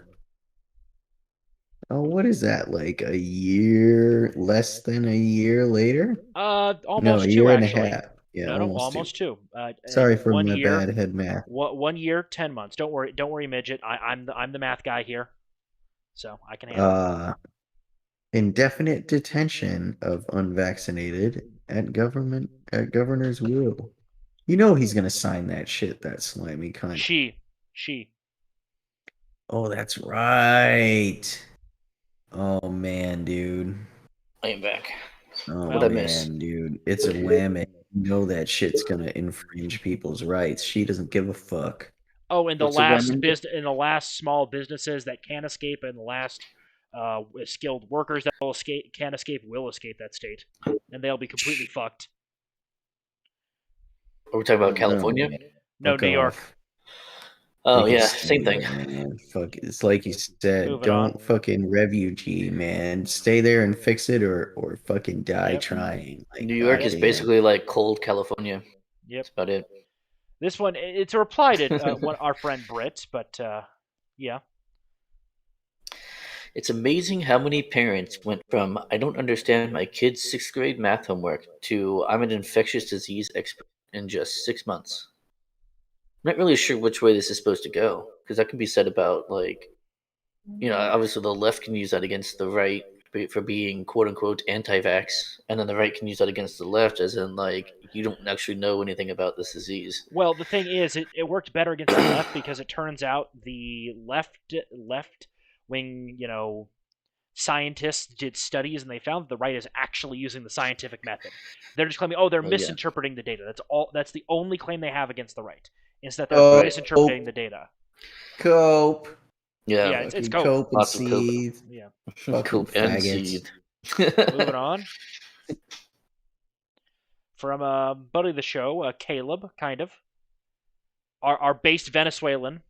Oh, what is that? Like a year, less than a year later? Almost no, a two, year and actually. a half. Yeah, No, almost two. Sorry for 1 my year, bad head math. 1 year, 10 months. Don't worry, Midget. I'm the math guy here, so I can handle it. Indefinite detention of unvaccinated at governor's will. You know he's gonna sign that shit, that slimy cunt. She. Oh, that's right. Oh man, dude. I am back. Oh What'd I miss? man, dude. It's a whammy. You know that shit's gonna infringe people's rights. She doesn't give a fuck. Oh, and the What's a last women? in the last small businesses that can escape, and the last skilled workers that will escape will escape that state, and they'll be completely fucked. Are we talking about California? No, Fuck New York. off. Oh They can yeah, stay same thing. there, man. Fuck, it's like you said, Moving don't on. fucking refugee, man. Stay there and fix it, or fucking die Yep. trying. Like, New York is goddamn. basically like cold California. Yep. That's about it. This one, it's a reply to our friend Britt, but yeah. It's amazing how many parents went from "I don't understand my kid's 6th grade math homework" to "I'm an infectious disease expert" in just 6 months. I'm not really sure which way this is supposed to go, because that can be said about, like, obviously the left can use that against the right for being quote unquote anti-vax, and then the right can use that against the left, as in, like, you don't actually know anything about this disease. Well, the thing is, it worked better against the left because it turns out the left wing, scientists did studies and they found that the right is actually using the scientific method. They're just claiming, they're misinterpreting the data. That's the only claim they have against the right. Is that they're misinterpreting the data. Cope. Yeah, it's cope. Cope and seethe. Yeah. Cope and seethe. Moving on. From a buddy of the show, Caleb, kind of. Our based Venezuelan.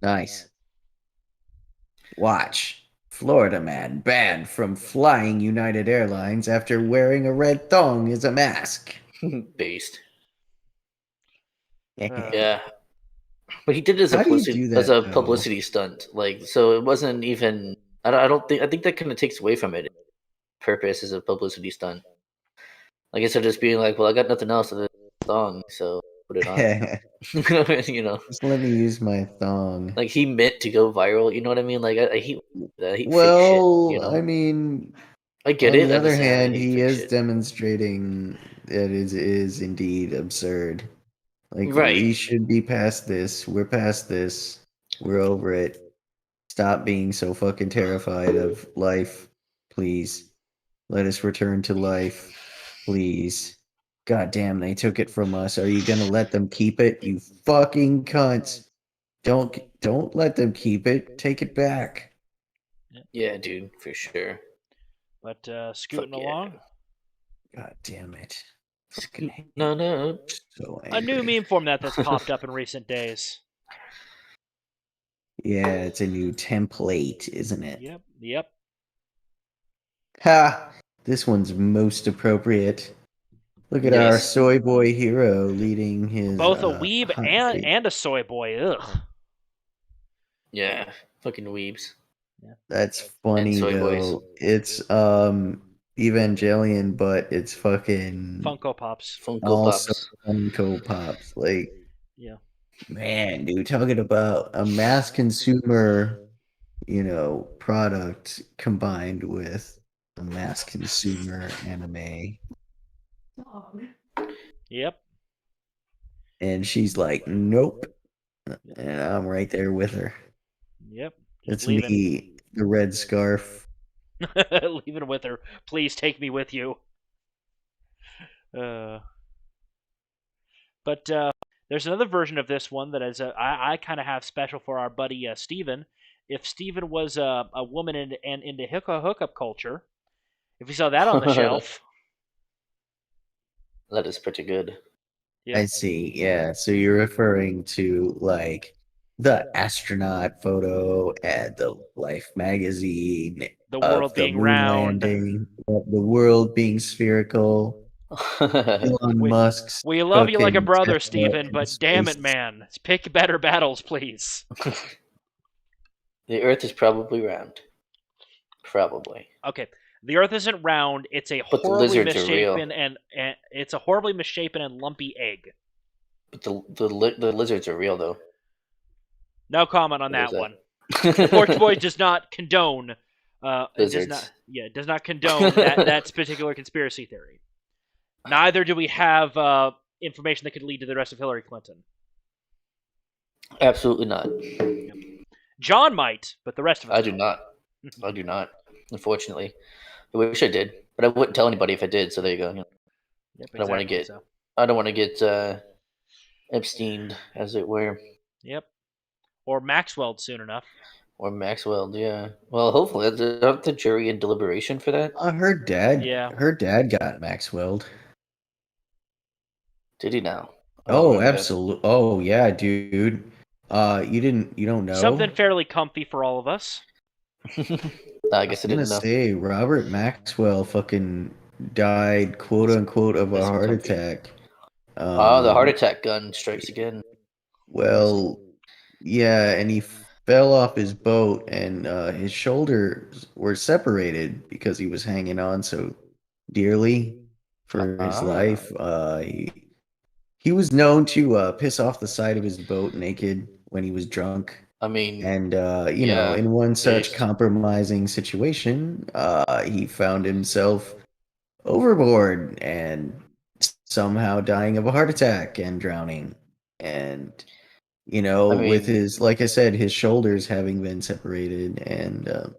Nice. Watch. Florida man banned from flying United Airlines after wearing a red thong as a mask. Based. Yeah. But he did it as How do you do that, as a though? publicity stunt. Like, so it wasn't even. I think that kind of takes away from it. Purpose as a publicity stunt. Like, instead of just being like, well, I got nothing else other than a thong, so put it on. Just let me use my thong. Like, he meant to go viral. You know what I mean? Like, I hate that. I hate well, fake shit, I mean, I get on it. the I'm other just saying, I hand, hate he fake is shit. demonstrating that it is indeed absurd. Like, Right. we should be past this. We're past this. We're over it. Stop being so fucking terrified of life, please. Let us return to life, please. God damn, they took it from us. Are you gonna let them keep it? You fucking cunts. Don't let them keep it. Take it back. Yeah, dude, for sure. But scooting Fuck yeah. along. God damn it. No. So A new angry. meme format that's popped up in recent days. Yeah, it's a new template, isn't it? Yep. Ha! This one's most appropriate. Look at our Yes. soy boy hero leading his Both a weeb hunt. and a soy boy. Ugh. Yeah, fucking weebs. That's funny soy boys. though. It's Evangelion, but it's fucking Funko Pops. Funko also Pops. Funko Pops. Like, Yeah. man, dude, talking about a mass consumer, product combined with a mass consumer anime. Dog. Yep. And she's like, nope. And I'm right there with her. Yep. It's me, the red scarf. Leaving with her. Please take me with you. But there's another version of this one that is I kind of have special for our buddy Steven. If Steven was a woman and into hookup culture, if we saw that on the shelf. That is pretty good. Yep. I see. Yeah. So you're referring to like the astronaut photo at the Life magazine, The of world the being moon round. landing, of the world being spherical. Elon Musk's We love you like a fucking brother, Tesla Steven, in but damn it, space. man. Pick better battles, please. The Earth is probably round. Probably. Okay. The Earth isn't round. It's a But the horribly lizards are real. misshapen and it's a horribly misshapen and lumpy egg. But the lizards are real though. No comment on There's that one. The Porch Boys does not condone. Lizards. Does not condone that particular conspiracy theory. Neither do we have information that could lead to the arrest of Hillary Clinton. Absolutely not. John might, but the rest of us I do not. I do not. Unfortunately, I wish I did, but I wouldn't tell anybody if I did. So there you go. Yep, I don't want to get. so. I don't want to get Epsteined, as it were. Yep. Or Maxwell soon enough. Or Maxwell, yeah. Well, hopefully, aren't the jury in deliberation for that? Her dad. Yeah. Her dad got Maxwelled. Did he now? Oh, absolutely. Oh, yeah, dude. You don't know? Something fairly comfy for all of us. I guess I didn't know. Say Robert Maxwell fucking died, quote unquote, of a heart attack. The heart attack gun strikes again. Well, yeah, and he fell off his boat, and his shoulders were separated because he was hanging on so dearly for his life. He was known to piss off the side of his boat naked when he was drunk. I mean, and in one such compromising situation, he found himself overboard and somehow dying of a heart attack and drowning. And with his, like I said, his shoulders having been separated, and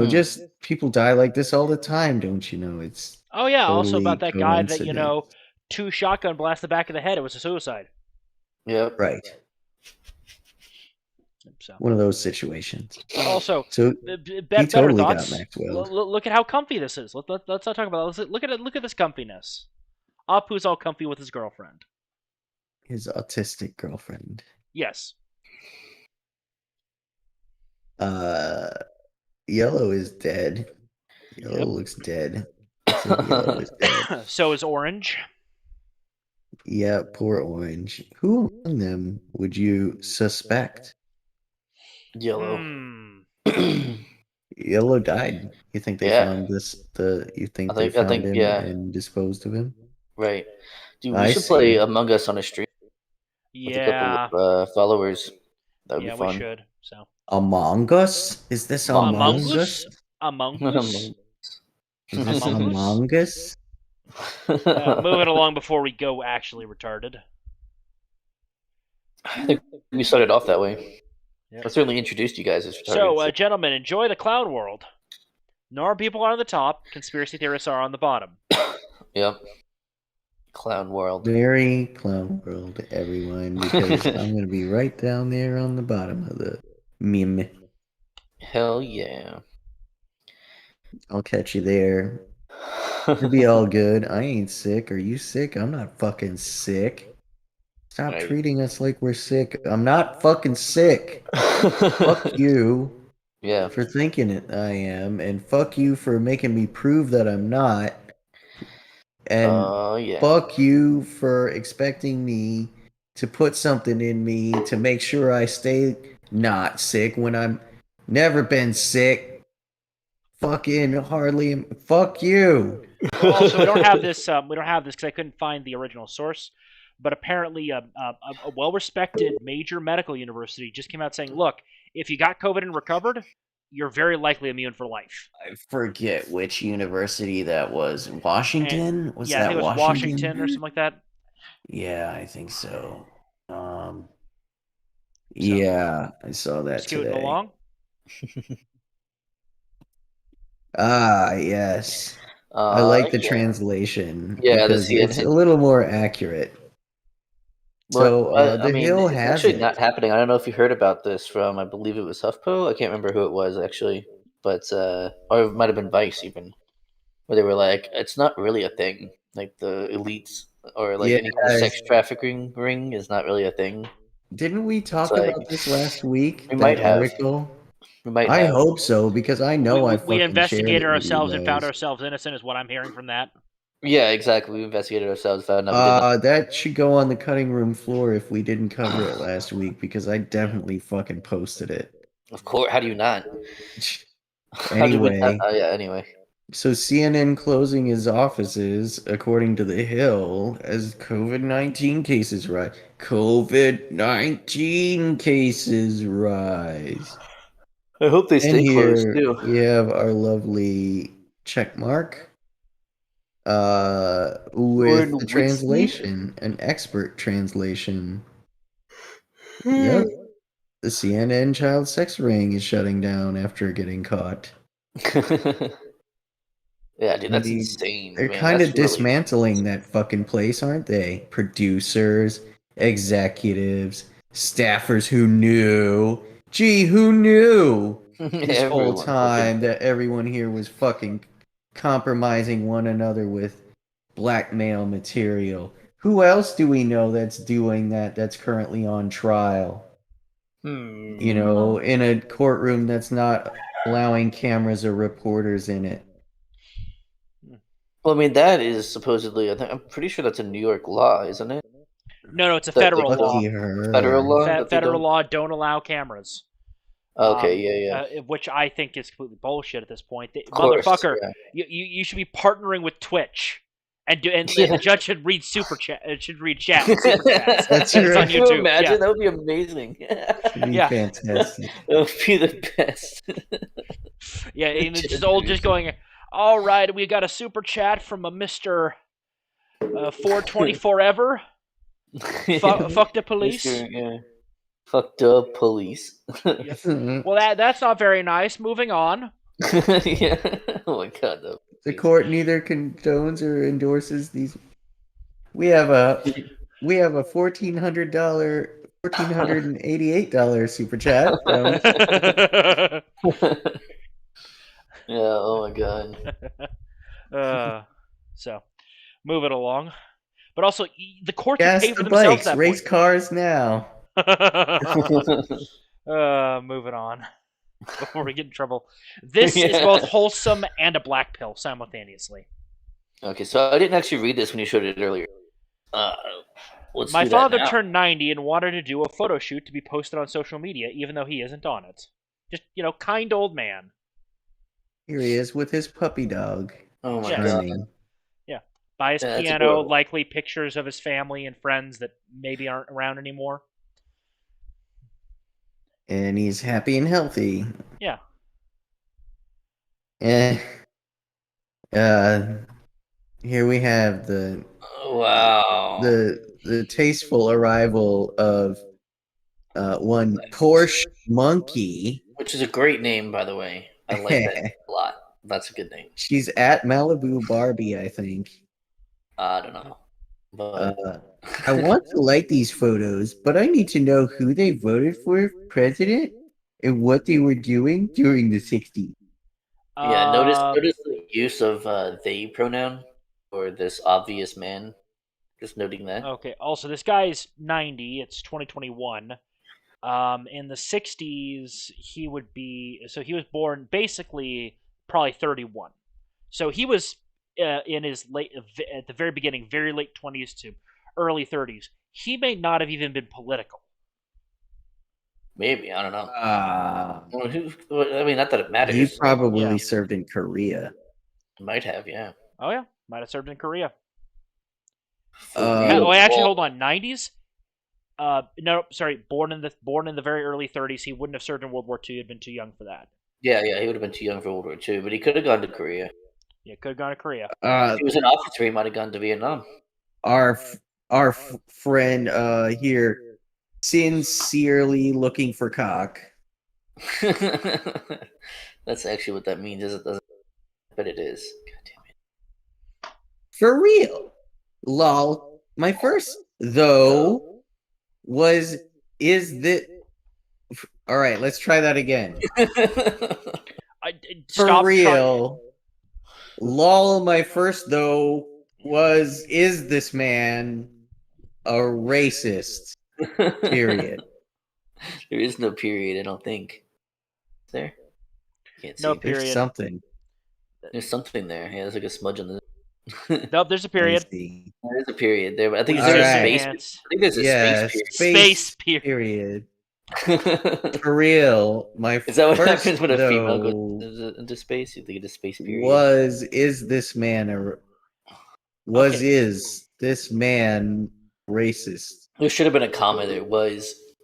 just people die like this all the time, don't you know? It's oh yeah, totally also about that guy that 2 shotgun blasts the back of the head. It was a suicide. Yep. Right. So. One of those situations. Also, so better totally thoughts. Got Maxwell. Look at how comfy this is. Let's not talk about it. Look at this comfiness. Apu's all comfy with his girlfriend. His autistic girlfriend. Yes. Yellow is dead. Yellow looks dead. So Yellow is dead. So is Orange. Yeah, poor Orange. Who among them would you suspect? Yellow. Yellow died. You think they found they found him and disposed of him? Right. Dude, we should play Among Us on a stream. Yeah. With a couple of followers. That would be fun. We should. So. Among Us? Is this Among Us? Among Us? Is this Among Us? Moving along before we go actually retarded. I think we started off that way. Yep. I certainly introduced you guys as retarded. So, gentlemen, enjoy the clown world. Normal people are on the top, conspiracy theorists are on the bottom. Yep. Clown world. Very clown world, everyone, because I'm going to be right down there on the bottom of the meme. Hell yeah. I'll catch you there. It'll be all good. I ain't sick. Are you sick? I'm not fucking sick. Stop Right. treating us like we're sick. I'm not fucking sick. Fuck you Yeah. for thinking it I am, and fuck you for making me prove that I'm not. And Yeah. fuck you for expecting me to put something in me to make sure I stay not sick when I'm never been sick. Fucking hardly. Fuck you. Well, also, we don't have this. We don't have this because I couldn't find the original source. But apparently, a well-respected major medical university just came out saying, "Look, if you got COVID and recovered, you're very likely immune for life." I forget which university that was. Washington? Was yeah, that I think it was Washington or something like that. Yeah, I think so. Yeah, I saw that Scooting today. along. Ah, yes. I like the yeah. translation Yeah, because it's a little more accurate. But, So I the mean, Hill it's has actually it. not happening. I don't know if you heard about this from, I believe it was HuffPo. I can't remember who it was actually, but or it might have been Vice even, where they were like, it's not really a thing. Like the elites or like Yeah, any kind of sex trafficking ring is not really a thing. didn't we talk like- about this last week? We That might have. article? We might I have. hope so because I know I we fucking investigated shared it with you ourselves and found guys. ourselves innocent, is what I'm hearing from that. Yeah, exactly. We investigated ourselves, found out we did not. That should go on the cutting room floor if we didn't cover it last week because I definitely fucking posted it. Of course. How do you not? How did we not? Anyway, Yeah. Anyway. so CNN closing its offices, according to The Hill, as COVID-19 cases rise. COVID-19 cases rise. I hope they And stay closed here too. we have our lovely check mark with the translation, an expert translation. Yep. The CNN child sex ring is shutting down after getting caught. Yeah, dude, that's insane. They're man. kind That's of dismantling that fucking place, aren't they? Producers, executives, staffers who knew. Gee, who knew this whole Everyone time that everyone here was fucking compromising one another with blackmail material? Who else do we know that's doing that, that's currently on trial? You know, in a courtroom that's not allowing cameras or reporters in it. Well, I mean, that is supposedly. I'm pretty sure that's a New York law, isn't it? No, it's a federal law. Federal law. Federal law don't allow cameras. Okay, yeah. Which I think is completely bullshit at this point. Motherfucker, you should be partnering with Twitch, and the judge should read super chat. It should read chat. Super chats. That's right. Can you YouTube. imagine? Yeah. That would be amazing. Yeah, fantastic. That would be the best. Yeah, and it's just going. All right, we got a super chat from a Mr. 420 Forever. Fuck the police. Yeah. Fuck the police. Well, that's not very nice. Moving on. Yeah. Oh my god. The court neither condones or endorses these. We have a $1,488 super chat from. Yeah. Oh my god. So, move it along. But also, the courts Gas pay for the themselves. bikes, That race cars now. Moving on before we get in trouble. This is both wholesome and a black pill simultaneously. Okay, so I didn't actually read this when you showed it earlier. My father turned 90 and wanted to do a photo shoot to be posted on social media, even though he isn't on it. Just, kind old man. Here he is with his puppy dog. Oh my god. Yeah. By his piano, likely pictures of his family and friends that maybe aren't around anymore. And he's happy and healthy. Yeah. Here we have the tasteful arrival of one Porsche Monkey, which is a great name, by the way. I like that a lot. That's a good name. She's at Malibu Barbie, I think. I don't know, But I want to like these photos, but I need to know who they voted for president and what they were doing during the 60s. yeah, notice the use of they pronoun for this obvious man. Just noting that. Okay. Also, this guy's 90. It's 2021. In the 60s, he would be. So he was born basically probably 31. So he was in his at the very beginning, very late 20s to early 30s. He may not have even been political. Maybe, I don't know. I mean, not that it matters. He probably served in Korea. Might have, yeah. Oh yeah, might have served in Korea. Actually, Hold on, 90s. No, sorry, born in the very early 30s. He wouldn't have served in World War II. He'd been too young for that. Yeah, he would have been too young for World War II, but he could have gone to Korea. Yeah, could have gone to Korea. If he was an officer, he might have gone to Vietnam. Our friend here, sincerely looking for cock. That's actually what that means, is it doesn't? But it is. God damn it. For real. Lol. My first, though, is that... All right, let's try that again. For real. Lol, my first, though, is this man a racist? Period. There is no period, I don't think. Is there? Can't see. No period. There's something. There's something there. Yeah, there's like a smudge on the. Nope, there's a period. There is a period there, but I think All there's right. a space. I think there's a Space period. For real, my is that what first, happens when a female though, goes into space? You think it's a space period? is this man is this man racist? There should have been a comma there.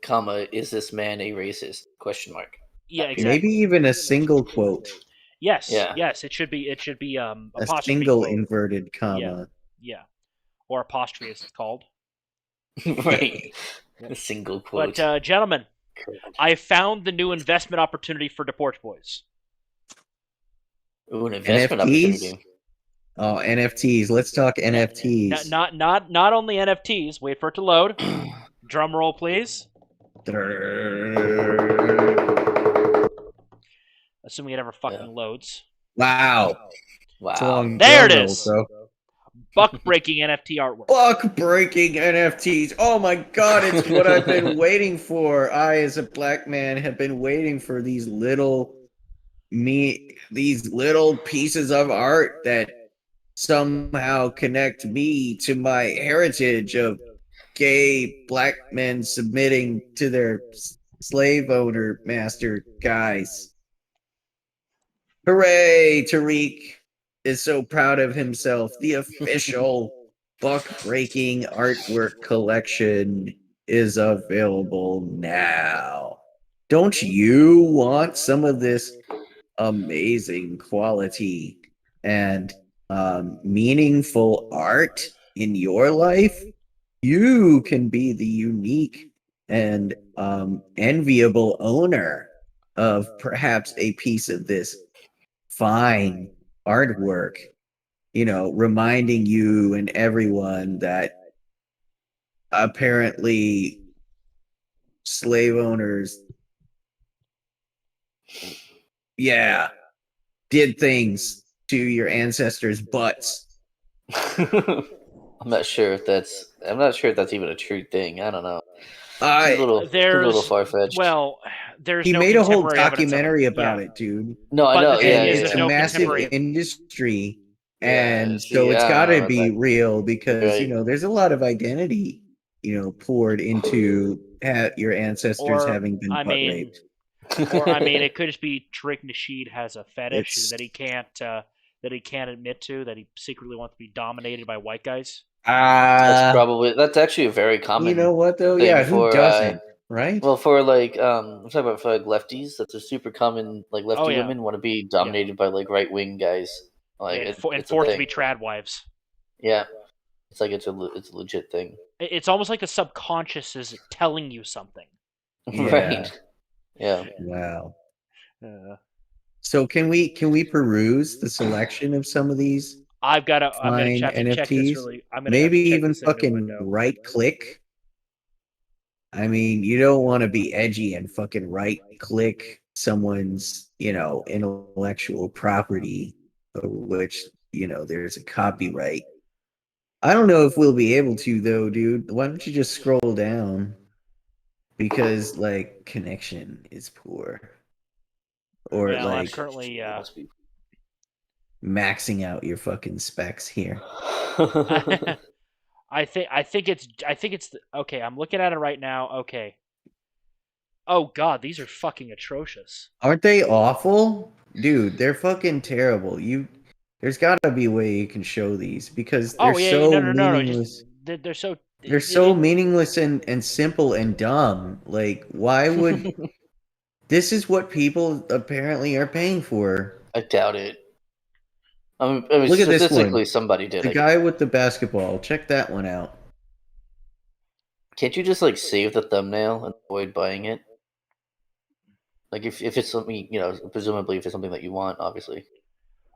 Comma, is this man a racist? Question mark. Yeah, exactly. Maybe even a single quote. Yes, Yeah. yes, it should be A apostrophe single quote. inverted comma. Yeah, or apostrophe as it's called. Right. A single quote. But gentlemen, I found the new investment opportunity for the Porch Boys. Ooh, an investment NFTs? opportunity. Oh, NFTs. Let's talk NFTs. Not only NFTs. Wait for it to load. Drum roll, please. Assuming it ever fucking loads. Wow. Wow. There it is. Buck breaking NFT artwork. Buck breaking NFTs. Oh my god, it's what I've been waiting for. I, as a black man, have been waiting for these little pieces of art that somehow connect me to my heritage of gay black men submitting to their slave owner master guys. Hooray! Tariq is so proud of himself. The official buck-breaking artwork collection is available now. Don't you want some of this amazing quality and meaningful art in your life? You can be the unique and enviable owner of perhaps a piece of this fine artwork, reminding you and everyone that apparently slave owners, did things to your ancestors' butts. I'm not sure if that's even a true thing. I don't know. There's a little far-fetched. Well, there's he no made a whole contemporary evidence documentary of it. about it, dude. No, I know. Yeah, It's a no massive contemporary. industry, Yeah, and see, so it's I got don't to know be about real because Right. there's a lot of identity, poured into your ancestors Or, having been I butt mean, raped. Or I mean, it could just be Tariq Nasheed has a fetish It's- that he can't admit to, that he secretly wants to be dominated by white guys. that's actually a very common. You know what though? thing Yeah, who for, doesn't? Right? Well, for I'm talking about for lefties. That's a super common. Like lefty Oh, yeah. women want to be dominated by right wing guys. Like and it's forced a to thing. be trad wives. Yeah, it's like it's a legit thing. It's almost like the subconscious is telling you something. Yeah. Right. Yeah. Wow. So can we peruse the selection of some of these? I'm gonna find check this NFTs. really. I'm gonna Maybe check even this in a new fucking window. right click. I mean, you don't want to be edgy and fucking right click someone's, intellectual property, over which, there's a copyright. I don't know if we'll be able to though, dude. Why don't you just scroll down? Because like connection is poor. Or Well, I'm like currently. Must be. maxing out your fucking specs here. I think it's okay. I'm looking at it right now. Okay. Oh God, these are fucking atrocious. Aren't they awful? Dude, they're fucking terrible. There's gotta be a way you can show these because they're Oh yeah, so no. Just meaningless. they're so. They're so meaningless and simple and dumb. Like, why would this is what people apparently are paying for? I doubt it. I mean, Look at this statistically, one. somebody did. The guy with the basketball. Check that one out. Can't you just like save the thumbnail and avoid buying it? Like if it's something presumably if it's something that you want, obviously.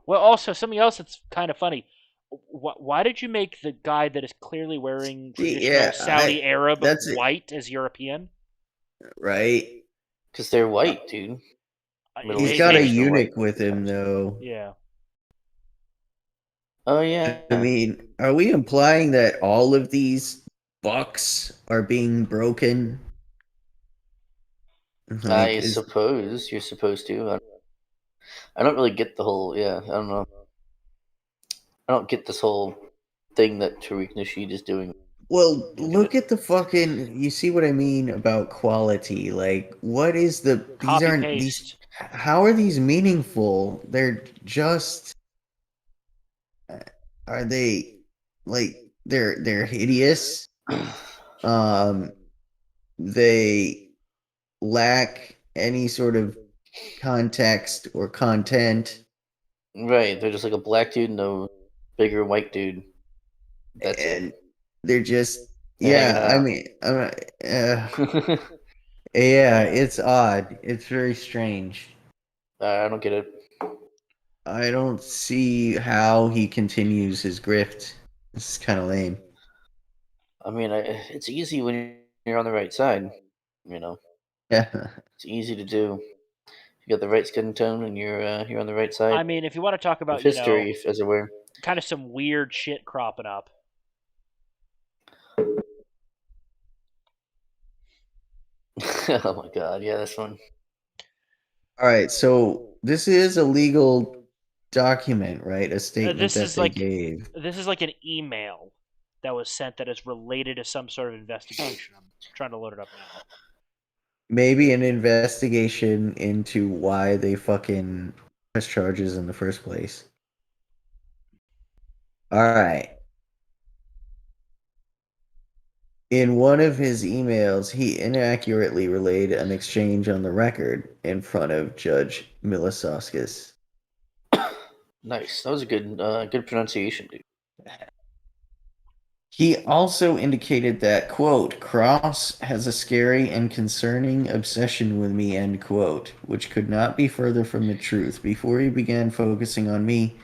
Well, also something else that's kind of funny. Why did you make the guy that is clearly wearing traditional Saudi Arab white as European? Right? Because they're white, dude. He's got a eunuch with him, though. Yeah. Oh yeah. I mean, are we implying that all of these bucks are being broken? I suppose you're supposed to. I don't really get the whole. Yeah, I don't know. I don't get this whole thing that Tariq Nasheed is doing. Well, look at the fucking. You see what I mean about quality? Like, what is the? These aren't these. How are these meaningful? They're just. Are they like they're hideous? They lack any sort of context or content. Right, they're just like a black dude and a bigger white dude. That's it. They're just I mean, yeah, it's odd. It's very strange. I don't get it. I don't see how he continues his grift. This is kind of lame. I mean, it's easy when you're on the right side. Yeah, it's easy to do. You got the right skin tone, and you're on the right side. I mean, if you want to talk about history, as it were, kind of some weird shit cropping up. Oh my god, yeah, this one. All right, so this is a legal document, right? A statement that they gave. This is like an email that was sent that is related to some sort of investigation. I'm trying to load it up now. Maybe an investigation into why they fucking press charges in the first place. All right. In one of his emails, he inaccurately relayed an exchange on the record in front of Judge Milosauskas. Nice. That was a good pronunciation, dude. He also indicated that, quote, Cross has a scary and concerning obsession with me, end quote, which could not be further from the truth. Before he began focusing on me,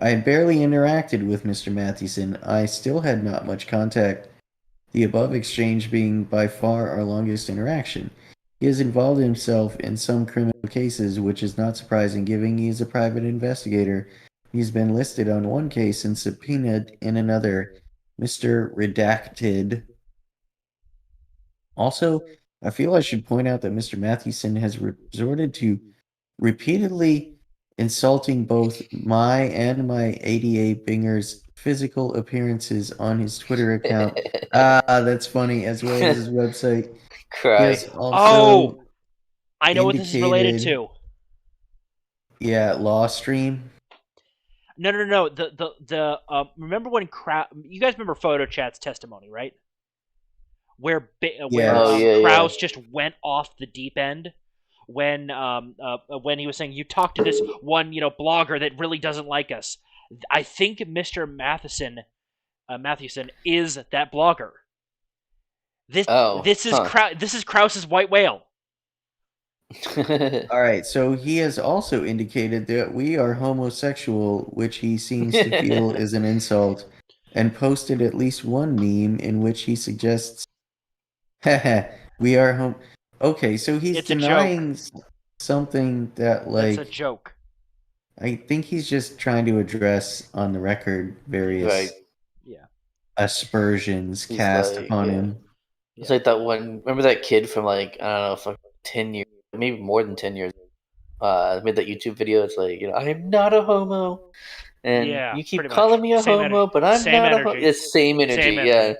I had barely interacted with Mr. Mathewson. I still had not much contact, the above exchange being by far our longest interaction. He has involved himself in some criminal cases, which is not surprising given he is a private investigator. He's been listed on one case and subpoenaed in another. Mr. Redacted. Also, I feel I should point out that Mr. Mathewson has resorted to repeatedly insulting both my and my ADA Binger's physical appearances on his Twitter account. That's funny, as well as his website. Cry. I know what this is related to. Yeah, Law Stream. No. The remember when you guys remember PhotoChat's testimony, right? Where Krause just went off the deep end when he was saying you talked to this one blogger that really doesn't like us. I think Mr. Mathewson is that blogger. This is Krause's white whale. All right, so he has also indicated that we are homosexual, which he seems to feel is an insult, and posted at least one meme in which he suggests, we are Okay, so he's It's a denying something that, That's a like, joke. I think he's just trying to address on the record various Right. Yeah. aspersions He's cast like, upon yeah. him. It's like that one. Remember that kid from like, I don't know, for 10 years, maybe more than 10 years. Made that YouTube video. It's like, I'm not a homo, and Yeah, you keep pretty calling much. me a Same homo, energy. but I'm Same not a homo. energy. It's same energy. Same Yeah. energy.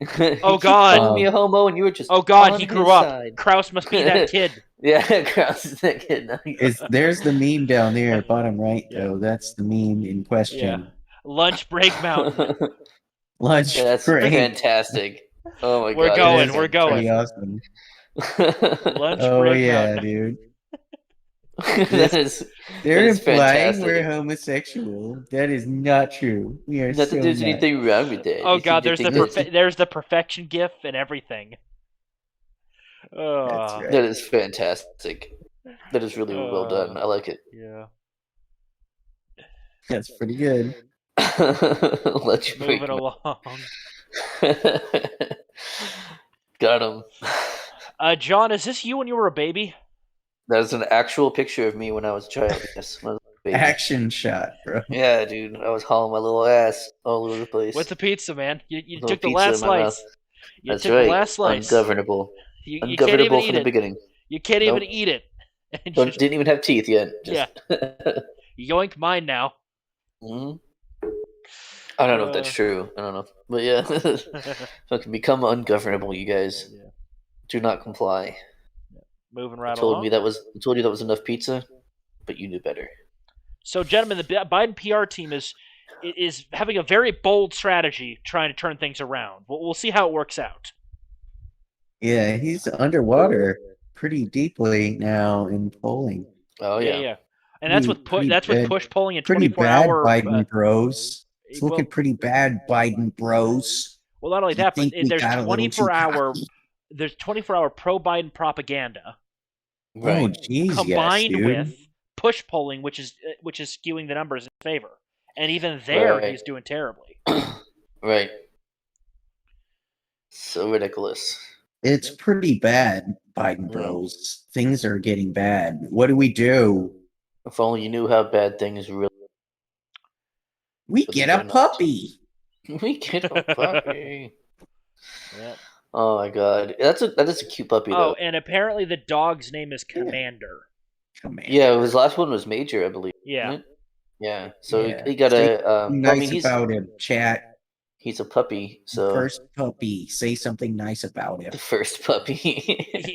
You Oh, keep God. calling me a homo, and you were just Oh God, on he grew his up. side. Kraus must be that kid. Yeah, Kraus is that kid. There's the meme down there, bottom right, Yeah. though. That's the meme in question. Yeah. Lunch break mountain. Lunch That's break. fantastic. Oh my We're god. going, it is we're going. Pretty awesome. Lunch Oh break yeah, mountain. dude. That is, They're that is implying fantastic. we're homosexual. That is not true. We are Not so that there's not. anything wrong with that. Oh It's God, just there's the perfection gif and everything. That's right. that is fantastic. That is really well done. I like it. Yeah. That's pretty good. Let you break. Moving along. Got him. John, is this you when you were a baby? That is an actual picture of me when I was a child. Yes, when I was a baby. Action shot, bro. Yeah, dude. I was hauling my little ass all over the place. What's the pizza, man? You Little took the pizza last in my mouth. slice. You That's took right. the last slice. Ungovernable. You can't even Ungovernable eat from the it. beginning. You can't even Nope. eat it. And Didn't even have teeth yet. Yeah. Yoink mine now. Mhm. I don't know if that's true. I don't know. But yeah. Fucking become ungovernable, you guys. Yeah. Do not comply. Moving right told along. me I told you that was enough pizza, but you knew better. So, gentlemen, the Biden PR team is having a very bold strategy trying to turn things around. We'll see how it works out. Yeah, he's underwater pretty deeply now in polling. Oh yeah. Yeah. And that's with push polling and pretty 24-hour. bad, Biden bros. It's looking pretty bad, Biden bros. Well, not only that, but there's 24-hour. There's 24-hour pro-Biden propaganda. Right. Oh, geez, combined yes, with push polling, which is skewing the numbers in favor, and even there Right. he's doing terribly. Right. So ridiculous. It's pretty bad, Biden bros. Things are getting bad. What do we do? If only you knew how bad things really. We get a puppy. We get a puppy. Yep. Oh my god, that is a cute puppy though. Oh, and apparently the dog's name is Commander. Yeah, his last one was Major, I believe. Yeah. Yeah. So Yeah. he got a. Nice about him, chat. He's a puppy, so first puppy. Say something nice about him. the first puppy.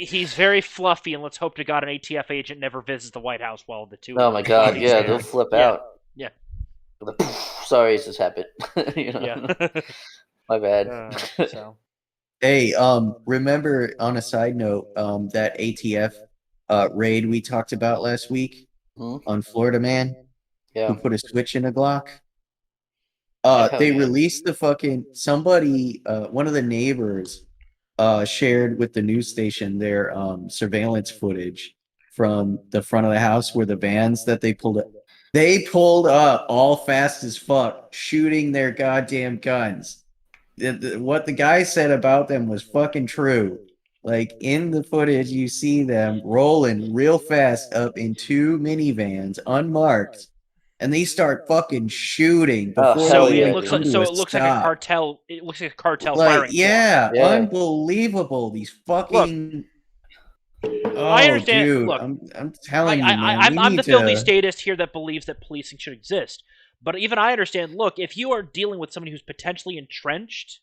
He's very fluffy, and let's hope to God an ATF agent never visits the White House while the two. Oh my god, puppies yeah, there. they'll flip Yeah. out. Yeah. Sorry, it's just habit. Yeah. My bad. So. Hey, remember on a side note, that ATF raid we talked about last week on Florida Man, who put a switch in a Glock? They released the fucking somebody, one of the neighbors, shared with the news station their surveillance footage from the front of the house where the vans that they pulled up. They pulled up all fast as fuck, shooting their goddamn guns. What the guy said about them was fucking true. Like in the footage, you see them rolling real fast up in two minivans, unmarked, and they start fucking shooting before so they it even looks come like to a like a stop. cartel. It looks like a cartel Like, firing. yeah, Yeah. unbelievable. These fucking. I understand. Dude, Look, I'm telling you, man. I'm the filthy statist here that believes that policing should exist. But even I understand. Look, if you are dealing with somebody who's potentially entrenched,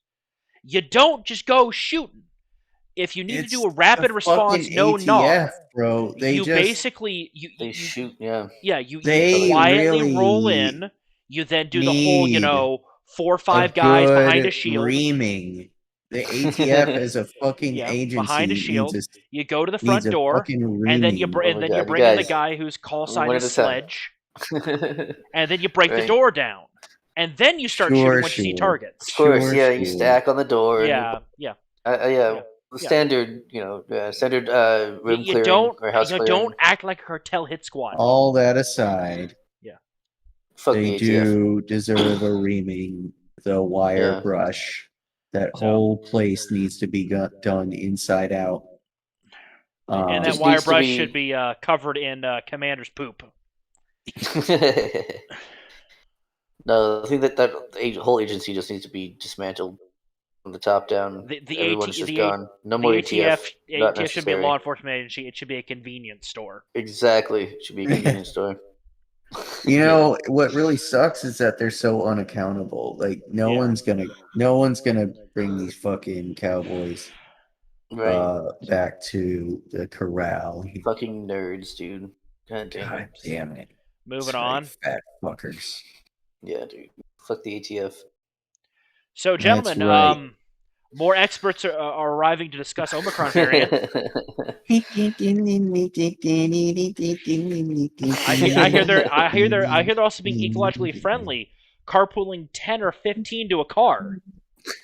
you don't just go shooting. If you need to do a rapid response, no knock, bro. They shoot. Yeah. Yeah, you They quietly really roll in. You then do the whole, 4 or 5 guys behind a shield. Reaming. The ATF as a fucking agency behind a shield. You go to the needs front door, and then you bring in the guy whose call sign is Sledge, and then you break the door down, and then you start shooting once you see targets. Of course, you stack on the door. Yeah. Yeah. standard, standard room You clearing don't or house clearing. don't act like a cartel hit squad. All that aside, Fuck they the ATF. do deserve a reaming. The wire brush. That whole place needs to be done inside out. And that Just wire needs to brush be- should be covered in commander's poop. No, I think that whole agency just needs to be dismantled from the top down. Everyone's just gone. No more ATF. Not ATF should be a necessary. law enforcement agency. It should be a convenience store. Exactly. It should be a convenience store. You know what really sucks is that they're so unaccountable. Like no one's gonna bring these fucking cowboys back to the corral. Fucking nerds, dude. God damn it. Moving on. Fat fuckers. Yeah, dude. Fuck the ATF. So, gentlemen, more experts are arriving to discuss Omicron variant. I hear they're also being ecologically friendly, carpooling 10 or 15 to a car.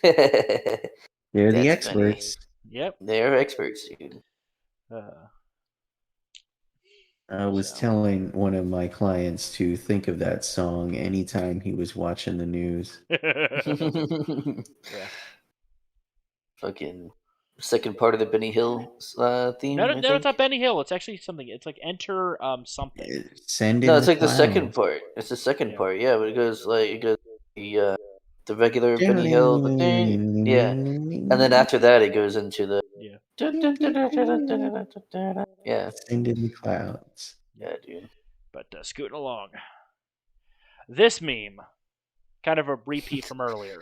They're the experts. Funny. Yep, they're experts, dude. I was telling one of my clients to think of that song anytime he was watching the news. Yeah. Fucking second part of the Benny Hill theme. No, it's not Benny Hill. It's actually something. It's like Enter something. It's like the second part. It's the second part. Yeah, but it goes the regular Benny Hill, yeah, and then after that it goes into the yeah. Send in the clouds. Yeah, dude. But scooting along. This meme, kind of a repeat from earlier.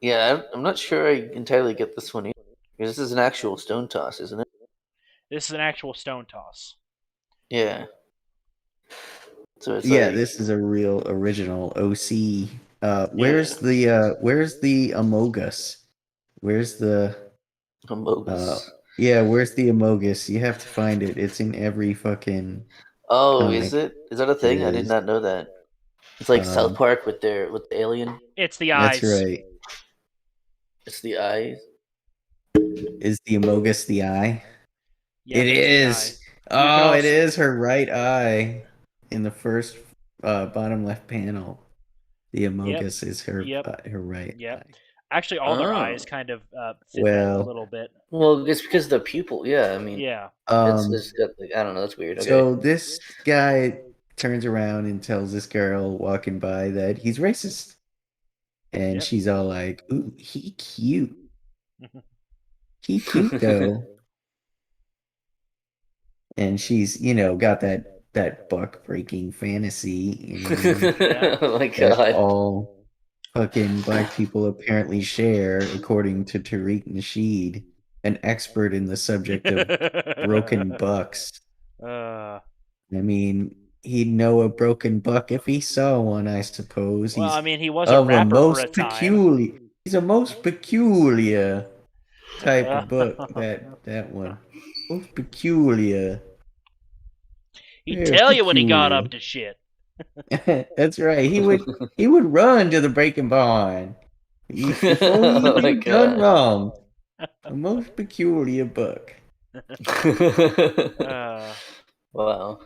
Yeah, I'm not sure I entirely get this one either. Because this is an actual stone toss, isn't it? This is an actual stone toss. Yeah. So it's this is a real original OC. Where's the Amogus? Where's the Amogus? Where's the Amogus? You have to find it. It's in every fucking. Is it? Is that a thing? I did not know that. It's like South Park with the alien. It's the eyes. That's right. It's the eyes. Is the Amogus the eye? Yeah, it is. It is her right eye in the first bottom left panel. The Amogus is her her right eye. Actually, all their eyes kind of fit that a little bit. Well, it's because of the pupil. Yeah, I mean. Yeah. It's I don't know. That's weird. Okay. So this guy turns around and tells this girl walking by that he's racist. And she's all like, ooh, he cute. He cute, though. And she's, got that buck-breaking fantasy. Oh, my God. That all fucking black people apparently share, according to Tariq Nasheed, an expert in the subject of broken bucks. I mean... He'd know a broken buck if he saw one, I suppose. Well, I mean, he was a rapper for a time. He's a most peculiar type of buck. That one, most peculiar. He'd tell you when he got up to shit. That's right. He would run to the breaking barn before he done wrong. A most peculiar buck. Wow.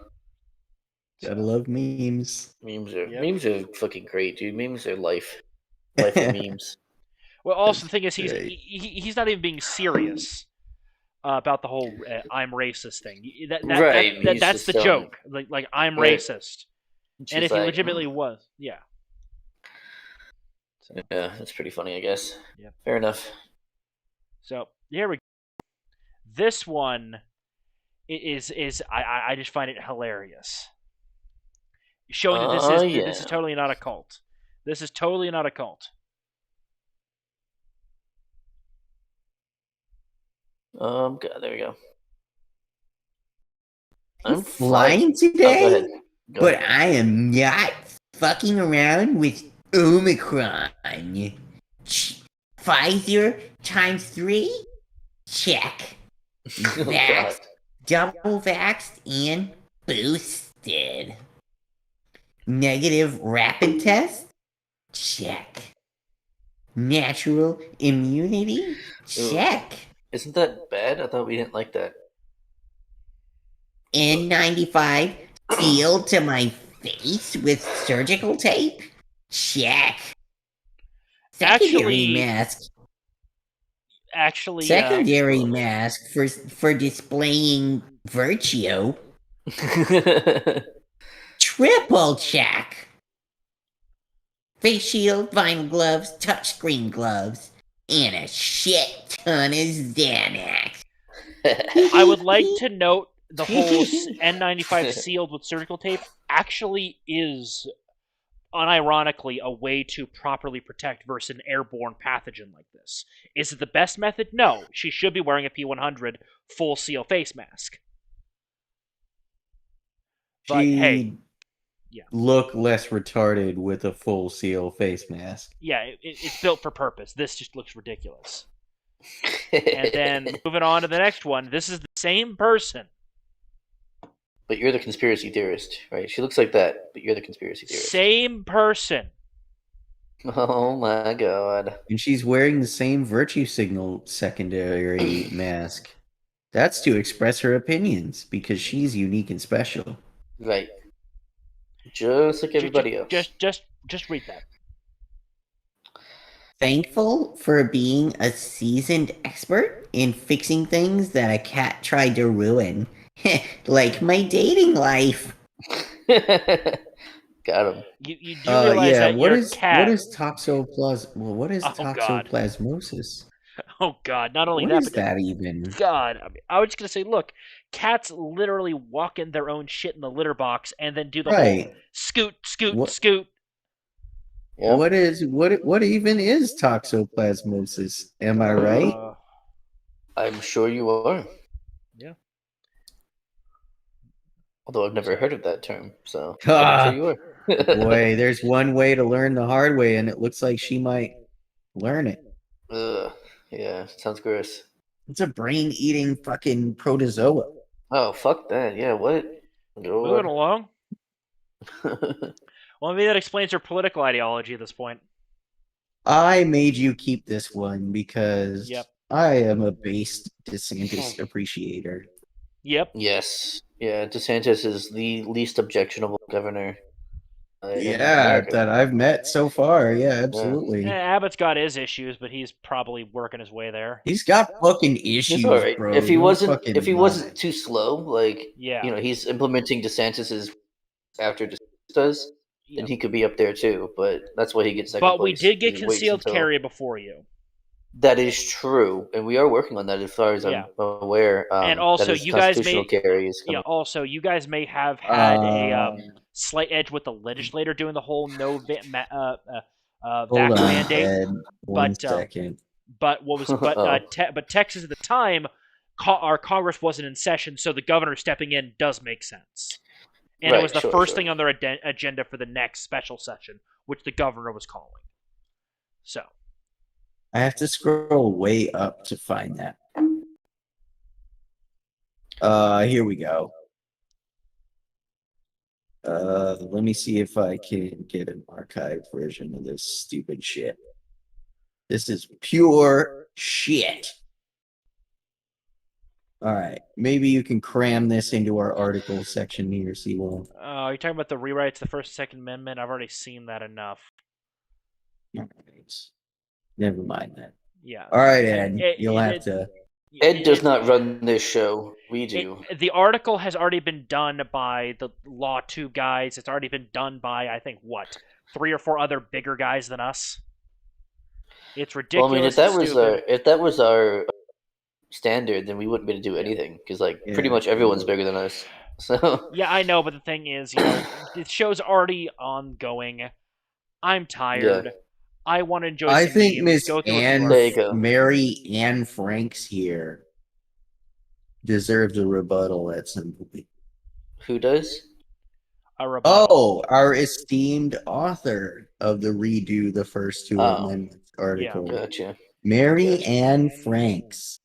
Gotta love memes. Memes are fucking great, dude. Memes are life. Life of memes. Well, also the thing is, he's not even being serious about the whole "I'm racist" thing. That's the joke. Like I'm racist, and if he legitimately was, yeah. So. Yeah, that's pretty funny, I guess. Yeah. Fair enough. So here we go. This one is I just find it hilarious. Showing that this is totally not a cult. This is totally not a cult. God, there we go. I'm flying today, go ahead. I am not fucking around with Omicron. Pfizer times 3? Check. Vaxxed, double vaxxed, and boosted. Negative rapid test? Check. Natural immunity? Check. Isn't that bad? I thought we didn't like that. N95 sealed to my face with surgical tape? Check. Secondary mask. Secondary mask for displaying virtue. Triple check. Face shield, vinyl gloves, touchscreen gloves, and a shit ton of Xanax. I would like to note the whole N95 sealed with surgical tape actually is, unironically, a way to properly protect versus an airborne pathogen like this. Is it the best method? No. She should be wearing a P100 full seal face mask. But hey, yeah, look less retarded with a full seal face mask. Yeah, it's built for purpose. This just looks ridiculous. And then moving on to the next one, this is the same person. But you're the conspiracy theorist, right? She looks like that, but you're the conspiracy theorist. Same person. Oh my god. And she's wearing the same virtue signal secondary mask. That's to express her opinions, because she's unique and special. Right. Just like everybody else. Just read that. Thankful for being a seasoned expert in fixing things that a cat tried to ruin. Like my dating life. Got him. You do realize that what your is cat... What is toxoplasmosis? Oh god, not only what that, is but that even? God, I was just gonna say, look, cats literally walk in their own shit in the litter box and then do the whole scoot. Yep. What even is toxoplasmosis? Am I right? I'm sure you are. Yeah. Although I've never heard of that term, so I'm sure you are. Boy, there's one way to learn the hard way, and it looks like she might learn it. Yeah, sounds gross. It's a brain-eating fucking protozoa. Oh, fuck that. Yeah, what? Moving along. Well, maybe that explains her political ideology at this point. I made you keep this one because I am a based DeSantis appreciator. Yep. Yes. Yeah, DeSantis is the least objectionable governor. That I've met so far. Yeah, absolutely. Abbott's got his issues, but he's probably working his way there. He's got fucking issues, right. bro. If he wasn't too slow, like he's implementing DeSantis's after DeSantis does, then he could be up there too. But that's why he gets second place. But we did get concealed carry before you. That is true, and we are working on that as far as I'm aware. And also, you guys may have had a slight edge with the legislator doing the whole vax mandate. But Texas at the time, our Congress wasn't in session, so the governor stepping in does make sense. And it was the first thing on their agenda for the next special session, which the governor was calling. So. I have to scroll way up to find that. Here we go. Let me see if I can get an archived version of this stupid shit. This is pure shit. All right, maybe you can cram this into our article section here, C1. You're talking about the rewrites, the First and Second Amendment? I've already seen that enough. All right. Never mind that. Yeah. All right, Ed. You'll have to. Ed does not run this show. We do. The article has already been done by the Law 2 guys. It's already been done by, I think, 3 or 4 other bigger guys than us. It's ridiculous. Well, I mean, if that was our standard, then we wouldn't be able to do anything because, pretty much everyone's bigger than us. So. Yeah, I know, but the thing is, the show's already ongoing. I'm tired. Yeah. I want to enjoy. I think Miss Mary Ann Franks here deserves a rebuttal at some point. Who does? A rebuttal. Oh, our esteemed author of the Redo the First Two Amendments article. Yeah, gotcha. Mary Ann Franks.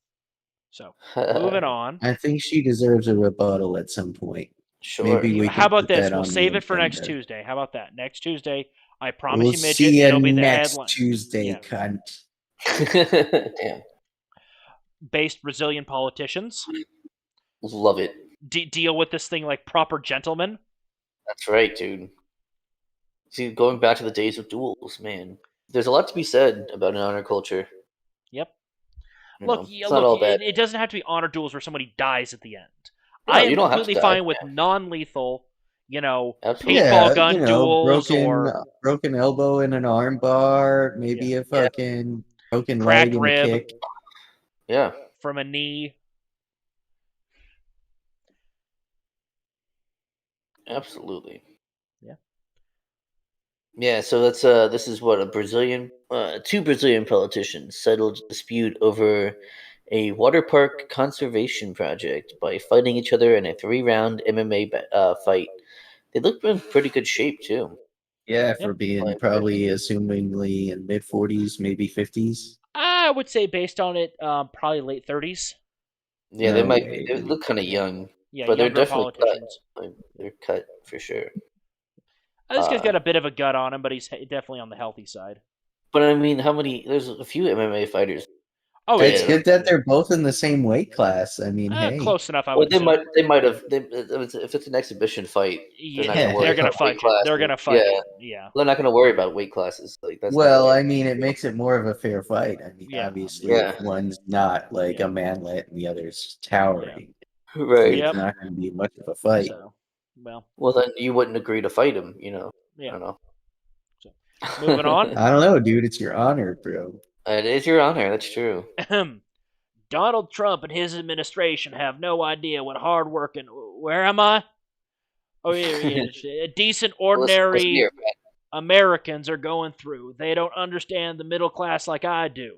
So, moving on. I think she deserves a rebuttal at some point. Sure. Maybe we How about this? We'll save it for next Tuesday. How about that? Next Tuesday, I promise We'll you, Mijjt, see it'll you be the next headline. Tuesday, Yeah. cunt. Damn. Based Brazilian politicians Love it. deal with this thing like proper gentlemen. That's right, dude. See, going back to the days of duels, man. There's a lot to be said about an honor culture. Yep. You Look, know, it's not all bad. it doesn't have to be honor duels where somebody dies at the end. No, I am you don't have to completely die. fine with non-lethal, Absolutely. paintball gun duels broken elbow in an arm bar, maybe a fucking broken cracked leg in rib. a kick. Yeah. From a knee. Absolutely. Yeah. Yeah, so that's this is what two Brazilian politicians settled a dispute over a water park conservation project by fighting each other in a 3-round MMA fight. They look in pretty good shape too. Yeah, for being probably assumingly in mid-40s, maybe 50s. I would say based on it, probably late 30s. Yeah, they might be. They look kind of young. Yeah, but they're younger definitely politicians. cut. They're cut for sure. This guy's got a bit of a gut on him, but he's definitely on the healthy side. But I mean, there's a few MMA fighters. Oh, it's good that they're both in the same weight class. I mean, hey, close enough. I would. They might have. If it's an exhibition fight, they're not gonna fight. They're gonna fight. Yeah. They're not gonna worry about weight classes. Like that's. Well, I mean, it makes it more of a fair fight. I mean, obviously, Yeah. if one's not like a manlet and the other's towering, right? It's not going to be much of a fight. So, well, then you wouldn't agree to fight him. You know. Yeah. I don't know. So, moving on. I don't know, dude. It's your honor, bro. It is your honor. That's true. Donald Trump and his administration have no idea what hardworking. Where am I? Oh yeah. Decent, ordinary Americans are going through. They don't understand the middle class like I do.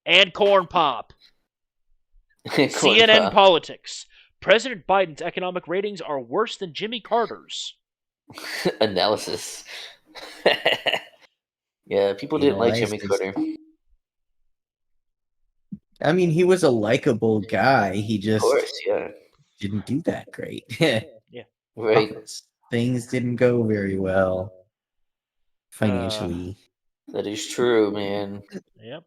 And corn pop. CNN Politics. President Biden's economic ratings are worse than Jimmy Carter's. Analysis. Yeah, people didn't like Jimmy Carter. I mean, he was a likable guy. He just didn't do that great. Yeah. Right. Things didn't go very well financially. That is true, man. Yep.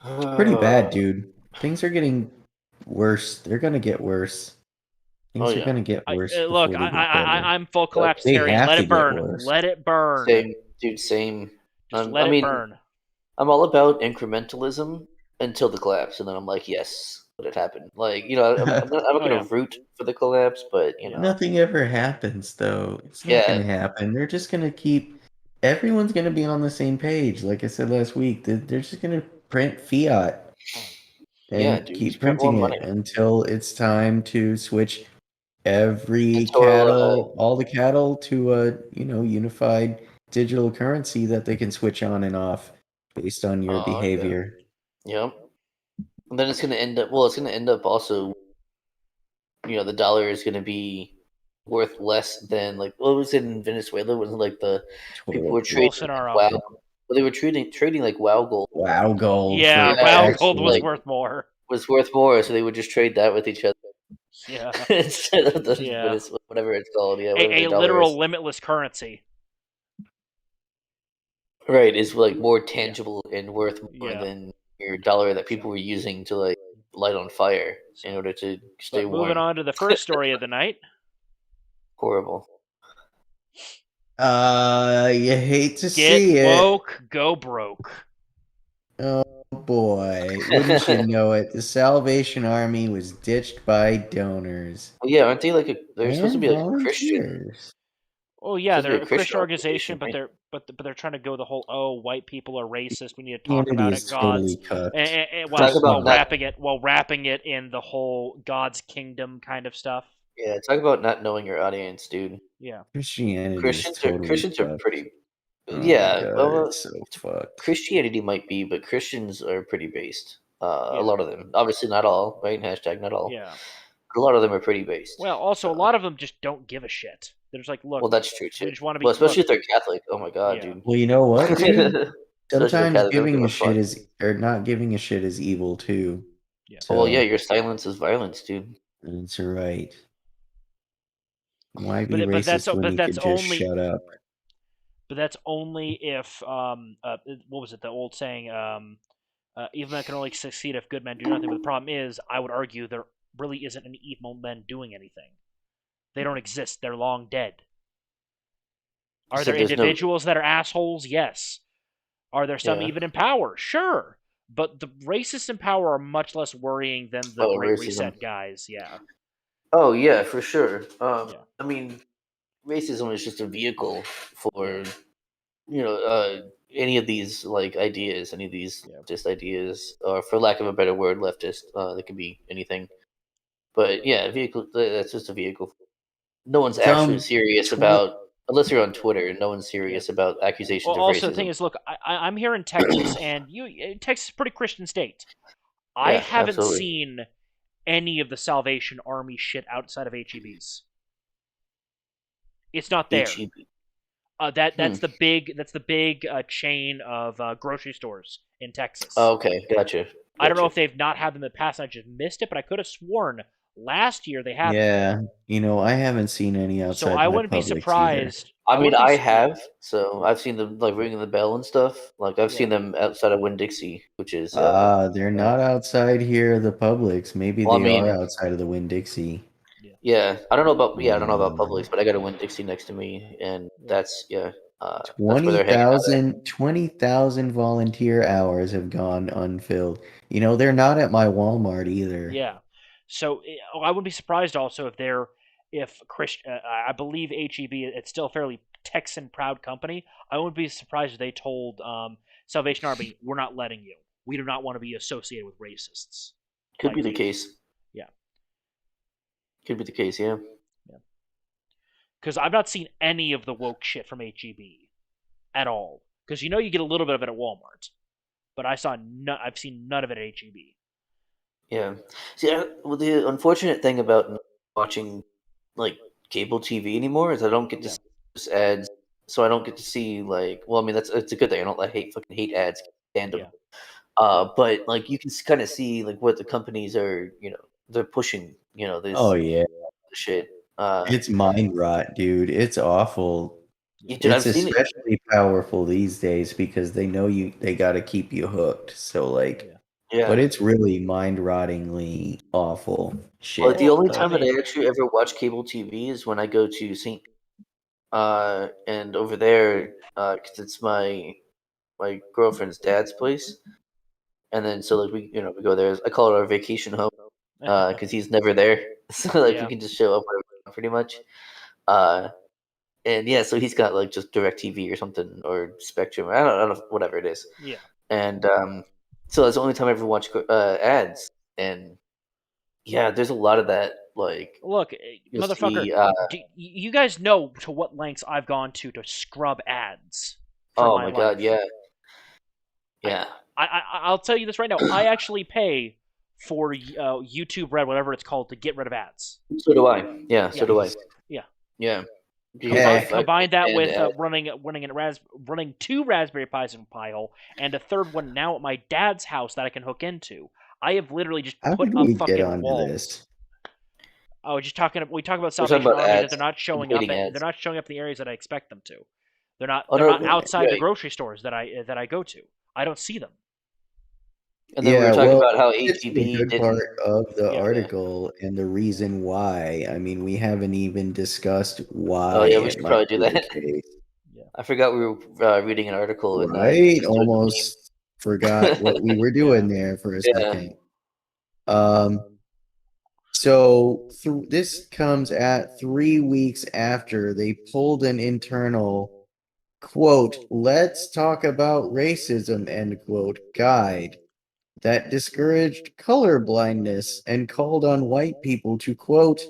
It's pretty bad, dude. Things are getting worse. They're gonna get worse. Things are gonna get worse. Look, I'm full collapsitarian. Let it burn. Let it burn. Same, dude. Same. Just let it burn. I'm all about incrementalism until the collapse, and then I'm like, yes, let it happen. Like, you know, I'm not going to root for the collapse, but you know, nothing ever happens though. It's not gonna happen. They're just gonna keep. Everyone's gonna be on the same page. Like I said last week, they're just gonna print fiat and keep printing it until it's time to switch all the cattle to a unified digital currency that they can switch on and off based on your behavior. Yep. And then it's going to end up. Well, it's going to end up also. The dollar is going to be worth less than what was it in Venezuela? Wasn't the people were trading WoW? Well, they were trading like WoW gold. WoW gold. Yeah, WoW gold was worth more. So they would just trade that with each other. Yeah. Instead of whatever it's called. Yeah. A literal limitless currency. Right, is more tangible and worth more than your dollar that people were using to light on fire in order to stay warm. Moving on to the first story of the night. Horrible. You hate to see it. Get woke, go broke. Oh boy, wouldn't you know it? The Salvation Army was ditched by donors. Well, yeah, aren't they they're supposed to be Christian? Oh yeah, they're a Christian organization, but they're trying to go the whole white people are racist. We need to talk about it. God's while wrapping it in the whole God's kingdom kind of stuff. Yeah, talk about not knowing your audience, dude. Yeah, Christians are pretty. Oh God, it's so fucked. Christianity might be, but Christians are pretty based. A lot of them, obviously not all, right? Hashtag not all. Yeah, a lot of them are pretty based. Well, also a lot of them just don't give a shit. They're just like, look. Well, that's true too. Just want to be. Especially if they're Catholic. Oh my god, dude. Well, you know what, dude? Sometimes giving a shit or not giving a shit is evil too. Yeah. So, well, yeah, your silence is violence, dude. That's right. Why be racist when you can just shut up? But that's only if what was it? The old saying, evil men can only succeed if good men do nothing. But the problem is, I would argue there really isn't any evil men doing anything. They don't exist. They're long dead. Are there individuals that are assholes? Yes. Are there some even in power? Sure. But the racists in power are much less worrying than the Great Reset guys. Yeah. Oh yeah, for sure. I mean, racism is just a vehicle for any of these ideas, any of these leftist ideas, or for lack of a better word, leftist. That could be anything. But yeah, vehicle. That's just a vehicle. No one's actually serious about, unless you're on Twitter. No one's serious about accusations of racism. Also, the thing is, look, I'm here in Texas, and Texas is a pretty Christian state. I haven't seen any of the Salvation Army shit outside of HEBs. It's not there. That's the big chain of grocery stores in Texas. Oh, okay, gotcha. I don't know if they've not had them in the past, and I just missed it, but I could have sworn last year they had. Yeah, I haven't seen any outside. So I wouldn't be surprised. I mean, I have. So I've seen them ringing the bell and stuff. I've seen them outside of Winn-Dixie, which is. They're not outside here. The Publix. Maybe they are outside of the Winn-Dixie. Yeah, I don't know about Publix, but I got a Winn-Dixie next to me, and that's 20,000 volunteer hours have gone unfilled. They're not at my Walmart either. Yeah, so I wouldn't be surprised also if Christian. I believe HEB. It's still a fairly Texan proud company. I wouldn't be surprised if they told Salvation Army, "We're not letting you. We do not want to be associated with racists." Could be the case. Yeah. Could be the case, yeah. Because I've not seen any of the woke shit from HEB at all. Because you get a little bit of it at Walmart, but I've seen none of it at HEB. Yeah. See, the unfortunate thing about not watching cable TV anymore is I don't get to see ads, so I don't get to see it's a good thing. I don't fucking hate ads. Stand them. But you can kind of see what the companies are, they're pushing, this. Oh yeah. Shit. It's mind rot, dude. It's awful. It's especially powerful these days because they know they got to keep you hooked. So but it's really mind-rottingly awful shit. But the only time that I actually ever watch cable TV is when I go to St. And over there, because it's my girlfriend's dad's place, and then so we go there. I call it our vacation home because he's never there, so we can just show up whenever, pretty much. And so he's got just DirecTV or something, or Spectrum. I don't know, whatever it is. Yeah. And so that's the only time I ever watch ads. And there's a lot of that. Look, motherfucker, you guys know to what lengths I've gone to scrub ads. Oh my god, yeah. I'll tell you this right now. I actually pay for YouTube Red, whatever it's called, to get rid of ads. So do I. Yeah, so do I. Yeah. Yeah. Combine that with running 2 Raspberry Pis in Pi-hole and a third one now at my dad's house that I can hook into. I have literally just put up fucking walls. Oh, we talk about Salvation Army that they're not showing up. They're not showing up in the areas that I expect them to. They're not. They're not outside the grocery stores that I go to. I don't see them. And then we were talking about how HEB did part of the article and the reason why. I mean, we haven't even discussed why. Oh yeah, we should probably do that. I forgot we were reading an article. Right, almost forgot what we were doing there for a second. So this comes at 3 weeks after they pulled an internal quote, "Let's talk about racism," end quote, guide that discouraged colorblindness and called on white people to, quote,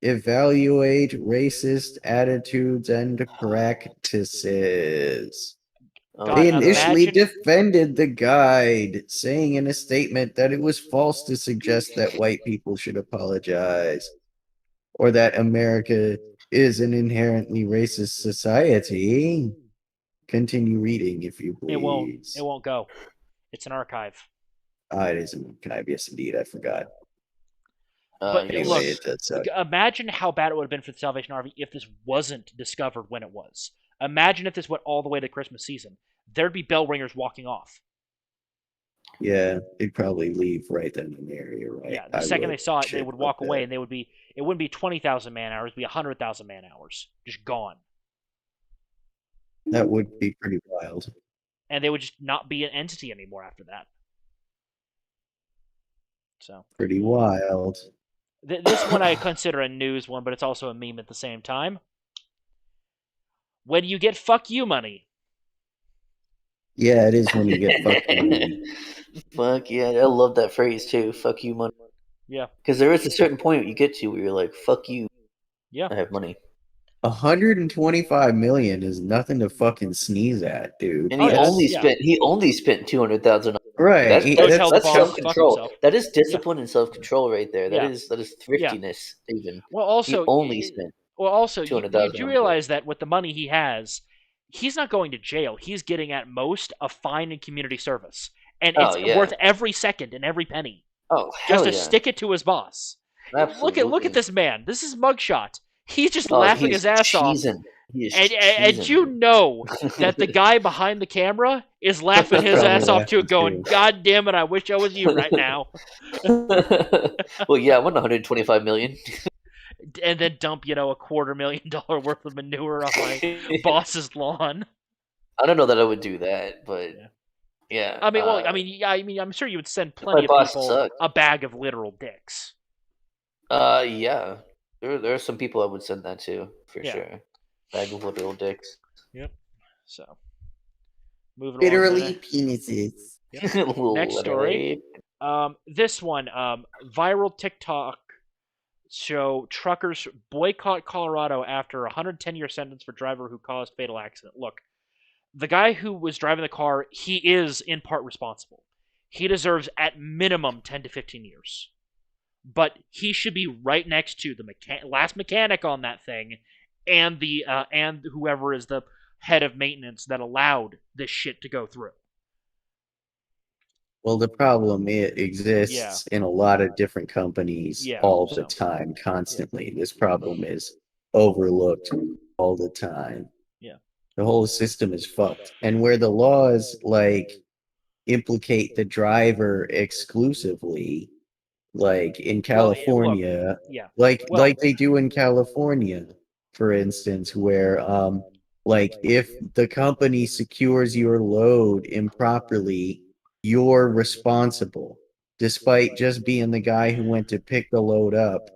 "evaluate racist attitudes and practices." They initially defended the guide, saying in a statement that it was false to suggest that white people should apologize or that America is an inherently racist society. Continue reading, if you please. It won't go. It's an archive. It is an archive, yes, indeed. I forgot. But Anyway, look, it does suck. imagine how bad it would have been for the Salvation Army if this wasn't discovered when it was. Imagine if this went all the way to Christmas season. There'd be bell ringers walking off. Yeah, they'd probably leave right then and there. You're right. Yeah, the second they saw it, they would walk away, and it wouldn't be 20,000 man hours, it'd be 100,000 man hours, just gone. That would be pretty wild. And they would just not be an entity anymore after that. So pretty wild. This one I consider a news one, but it's also a meme at the same time. When you get fuck you money. Yeah, it is when you get fuck you money. Fuck yeah, I love that phrase too. Fuck you money. Yeah. Because there is a certain point you get to where you're like, fuck you. Yeah. I have money. 125 million is nothing to fucking sneeze at, dude. And he only spent 200,000. Right. That's self-control. That is discipline and self-control right there. That is thriftiness even. Well, also he only spent. Well, also you realize that with the money he has, he's not going to jail. He's getting at most a fine and community service, and it's worth every second and every penny. Oh, just to stick it to his boss. Absolutely. Look at this man. This is mugshot. He's just laughing his ass off. And you know that the guy behind the camera is laughing his ass off too, going, God damn it, I wish I was you right now. Well, yeah, I want 125 million. And then dump, $250,000 worth of manure on my boss's lawn. I don't know that I would do that, but yeah. I'm sure you would send plenty of people a bag of literal dicks. Yeah. There are some people I would send that to, for sure. Bag of literal dicks. Yep. So, moving literally on. Penises. Yep. Next story. This one, viral TikTok show truckers boycott Colorado after a 110-year sentence for driver who caused fatal accident. Look, the guy who was driving the car, he is in part responsible. He deserves at minimum 10 to 15 years. But he should be right next to the last mechanic on that thing, and the and whoever is the head of maintenance that allowed this shit to go through. Well, the problem exists in a lot of different companies all the time, constantly. This problem is overlooked all the time. Yeah, the whole system is fucked, and where the laws implicate the driver exclusively. Like in California, like they do in California, for instance, where if the company secures your load improperly, you're responsible, despite just being the guy who went to pick the load up,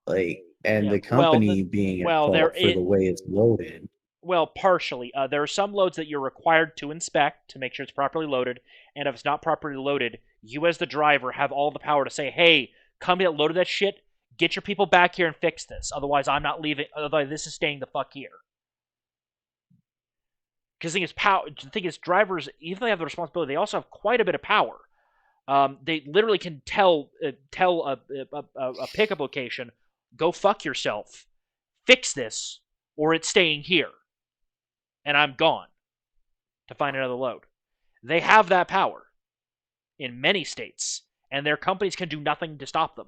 the company being at fault for the way it's loaded. Well, partially. There are some loads that you're required to inspect to make sure it's properly loaded, and if it's not properly loaded, you as the driver have all the power to say, hey, company that loaded that shit, get your people back here and fix this. Otherwise, I'm not leaving. Otherwise, this is staying the fuck here. Because the thing is, drivers, even though they have the responsibility, they also have quite a bit of power. They literally can tell a pickup location, go fuck yourself, fix this, or it's staying here. And I'm gone to find another load. They have that power in many states, and their companies can do nothing to stop them.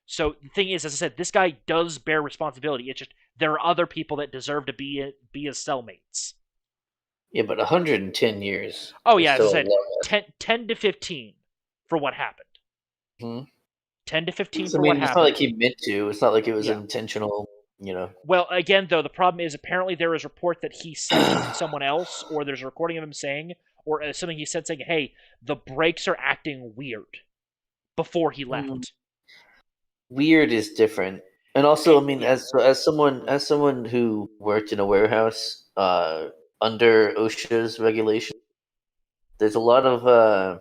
So the thing is, as I said, this guy does bear responsibility. It's just there are other people that deserve to be his cellmates. Yeah, but 110 years. Oh yeah, as I said, 10 to 15 for what happened. Mm-hmm. 10 to 15 for what happened. It's not like he meant to. It's not like it was intentional. Well, again, though, the problem is apparently there is a report that he said to someone else, or there's a recording of him saying, or something he said saying, hey, the brakes are acting weird before he left. Weird is different. And also, as someone who worked in a warehouse under OSHA's regulation, there's a lot of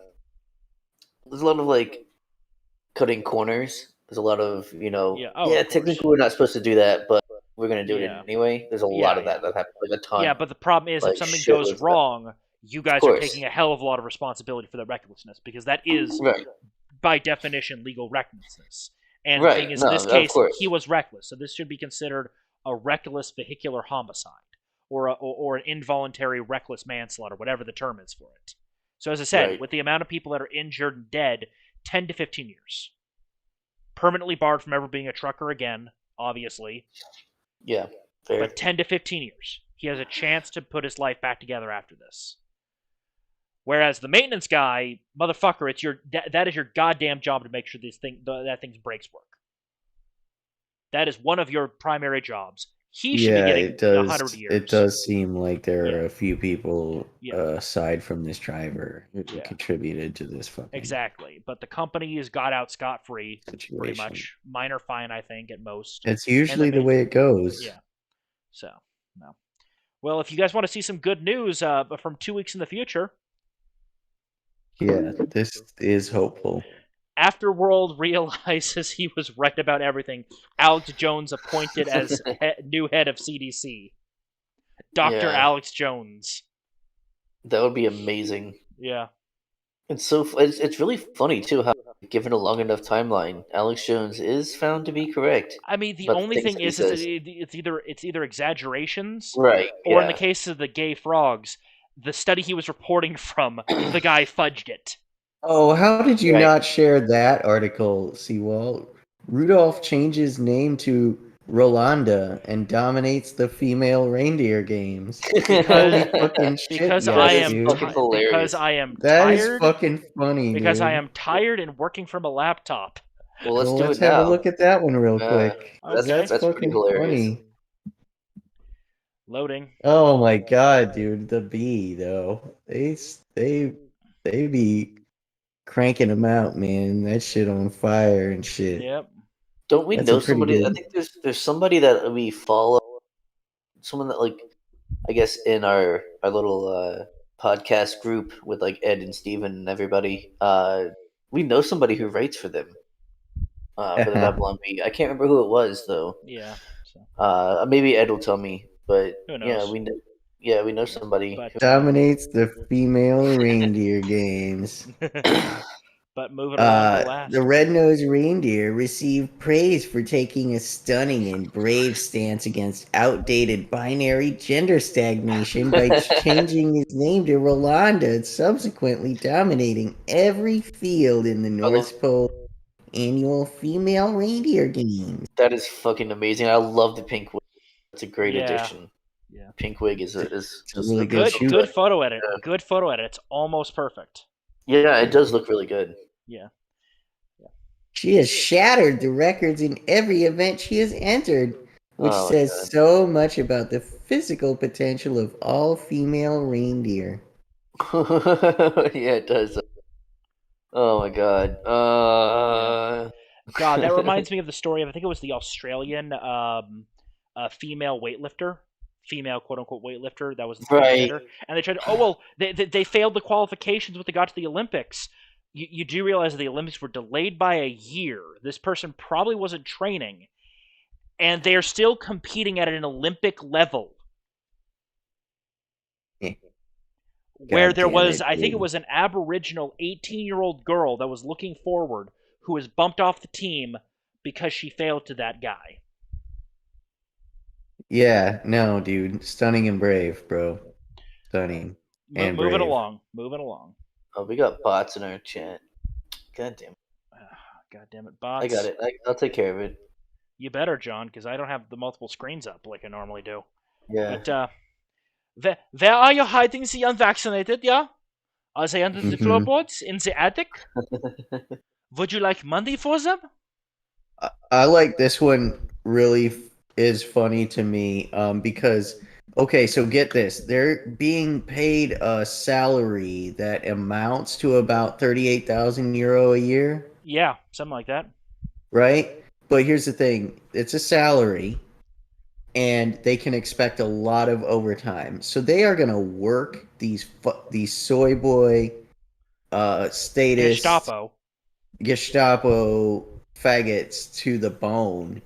cutting corners. There's a lot of, technically we're not supposed to do that, but we're going to do it anyway. There's a lot of that happens, a ton. Yeah, but the problem is if something goes wrong, you guys are taking a hell of a lot of responsibility for the recklessness, because that is, by definition, legal recklessness. And the thing is, in this case, he was reckless, so this should be considered a reckless vehicular homicide, or an involuntary reckless manslaughter, whatever the term is for it. So as I said, with the amount of people that are injured and dead, 10 to 15 years. permanently barred from ever being a trucker again, obviously. Yeah, fair. But 10 to 15 years. He has a chance to put his life back together after this. Whereas the maintenance guy, motherfucker, that is your goddamn job to make sure that thing's brakes work. That is one of your primary jobs. He should be getting 100 years. It does seem like there are a few people aside from this driver who contributed to this fucking exactly. But the company has got out scot-free, pretty much. Minor fine, I think, at most. It's usually the way it goes. Yeah. So, no. Well, if you guys want to see some good news from 2 weeks in the future. Yeah, this is hopeful. Afterworld realizes he was right about everything. Alex Jones appointed as new head of CDC. Dr. Alex Jones. That would be amazing. Yeah. It's really funny too how, given a long enough timeline, Alex Jones is found to be correct. I mean, the only thing is it's either exaggerations, right? Or in the case of the gay frogs, the study he was reporting from, the guy fudged it. Oh, how did you not share that article, Seawall? Rudolph changes name to Rolanda and dominates the female reindeer games. Holy fucking shit! Because I am that tired. Is fucking funny. Because dude. I am tired and working from a laptop. Well, let's have a look at that one real quick. That's fucking hilarious. Funny. Loading. Oh my god, dude! The bee though, they be cranking them out, man. That shit on fire and shit. Yep. Don't we know somebody? I think there's somebody that we follow. Someone that, like, I guess in our little podcast group with like Ed and Steven and everybody. We know somebody who writes for them. For the Babylon Bee. I can't remember who it was though. Yeah. So. Maybe Ed will tell me. But who knows? we know somebody who dominates the female reindeer games. But moving along to last. The red-nosed reindeer received praise for taking a stunning and brave stance against outdated binary gender stagnation by changing his name to Rolanda and subsequently dominating every field in the North Pole annual female reindeer games. That is fucking amazing. I love the pink wig. It's a great addition. Yeah, pink wig is just really good photo edit. Yeah. Good photo edit. It's almost perfect. Yeah, it does look really good. Yeah. She has shattered the records in every event she has entered, which says so much about the physical potential of all female reindeer. Yeah, it does. Oh my god. God, that reminds me of the story of, I think it was the Australian female weightlifter. Female quote-unquote weightlifter that was right. And they tried they failed the qualifications when they got to the Olympics. You do realize that the Olympics were delayed by a year. This person probably wasn't training, and they are still competing at an Olympic level. Where there was, I think it was an Aboriginal 18-year-old girl that was looking forward who was bumped off the team because she failed to that guy. Yeah, no, dude. Stunning and brave, bro. Stunning. And moving along. Oh, we got bots in our chat. God damn it. God damn it, bots. I got it. I'll take care of it. You better, John, because I don't have the multiple screens up like I normally do. Yeah. But, where are you hiding the unvaccinated, yeah? Are they under the floorboards? In the attic? Would you like money for them? I like this one really is funny to me because, okay, so get this. They're being paid a salary that amounts to about 38,000 euro a year. Yeah, something like that. Right? But here's the thing. It's a salary, and they can expect a lot of overtime. So they are going to work these soy boy status Gestapo faggots to the bone.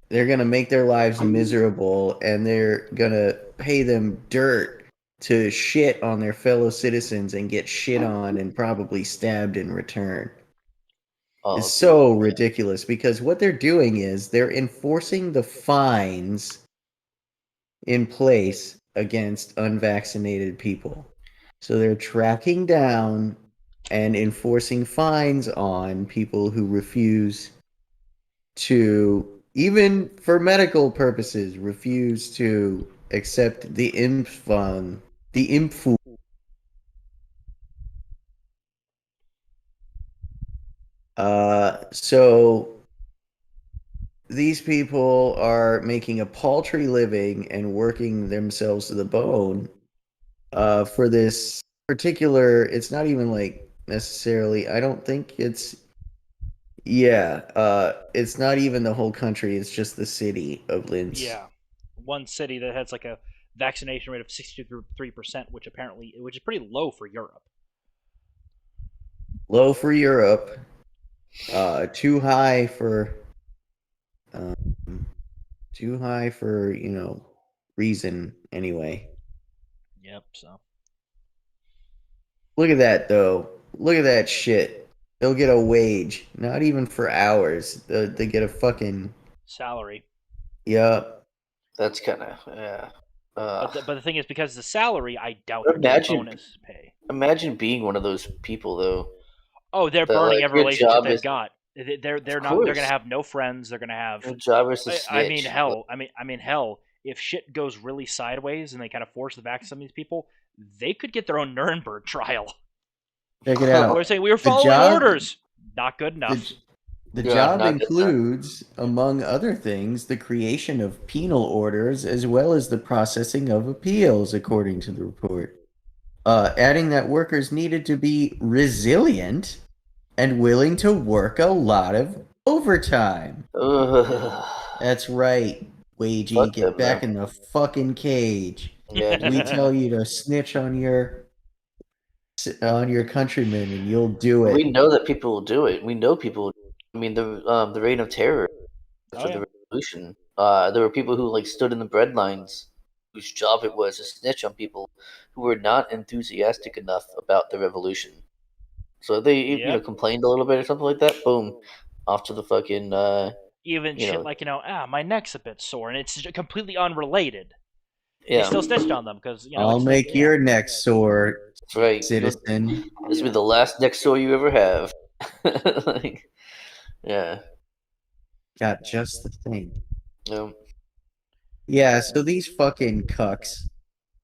They're going to make their lives miserable, and they're going to pay them dirt to shit on their fellow citizens and get shit on and probably stabbed in return. It's so ridiculous because what they're doing is they're enforcing the fines in place against unvaccinated people. So they're tracking down and enforcing fines on people who refuse to, even for medical purposes, refuse to accept the Impfu. So these people are making a paltry living and working themselves to the bone for this particular. It's not even like necessarily, I don't think it's, it's not even the whole country, it's just the city of Linz. Yeah, one city that has like a vaccination rate of 63%, which is pretty low for Europe. Low for Europe, too high for reason anyway. Yep. So Look at that though. Look at that shit. They'll get a wage, not even for hours. They get a fucking salary. Yep. That's kind of yeah. But the thing is, because of the salary, I doubt they're getting bonus pay. Imagine being one of those people though. Oh, they're burning every relationship they've got. They're gonna have no friends. They're gonna have. Your job is to snitch. I mean, hell. If shit goes really sideways and they kind of force the back to some of these people, they could get their own Nuremberg trial. Check it out. We're saying we were following orders. Not good enough. The job includes, among other things, the creation of penal orders as well as the processing of appeals, according to the report. Adding that workers needed to be resilient and willing to work a lot of overtime. That's right, Wagey. Get back in the fucking cage. Yeah. We tell you to snitch on your countrymen, and you'll do it. We know that people will do it. We know people. I mean, the reign of terror after the revolution. There were people who stood in the bread lines, whose job it was to snitch on people who were not enthusiastic enough about the revolution. So they complained a little bit or something like that. Boom, off to the fucking. Even shit like my neck's a bit sore, and it's completely unrelated. Yeah. They still snitched on them because I'll make your neck sore, right, citizen. This will be the last neck sore you ever have. Yeah. Got just the thing. Yeah. Yeah, so these fucking cucks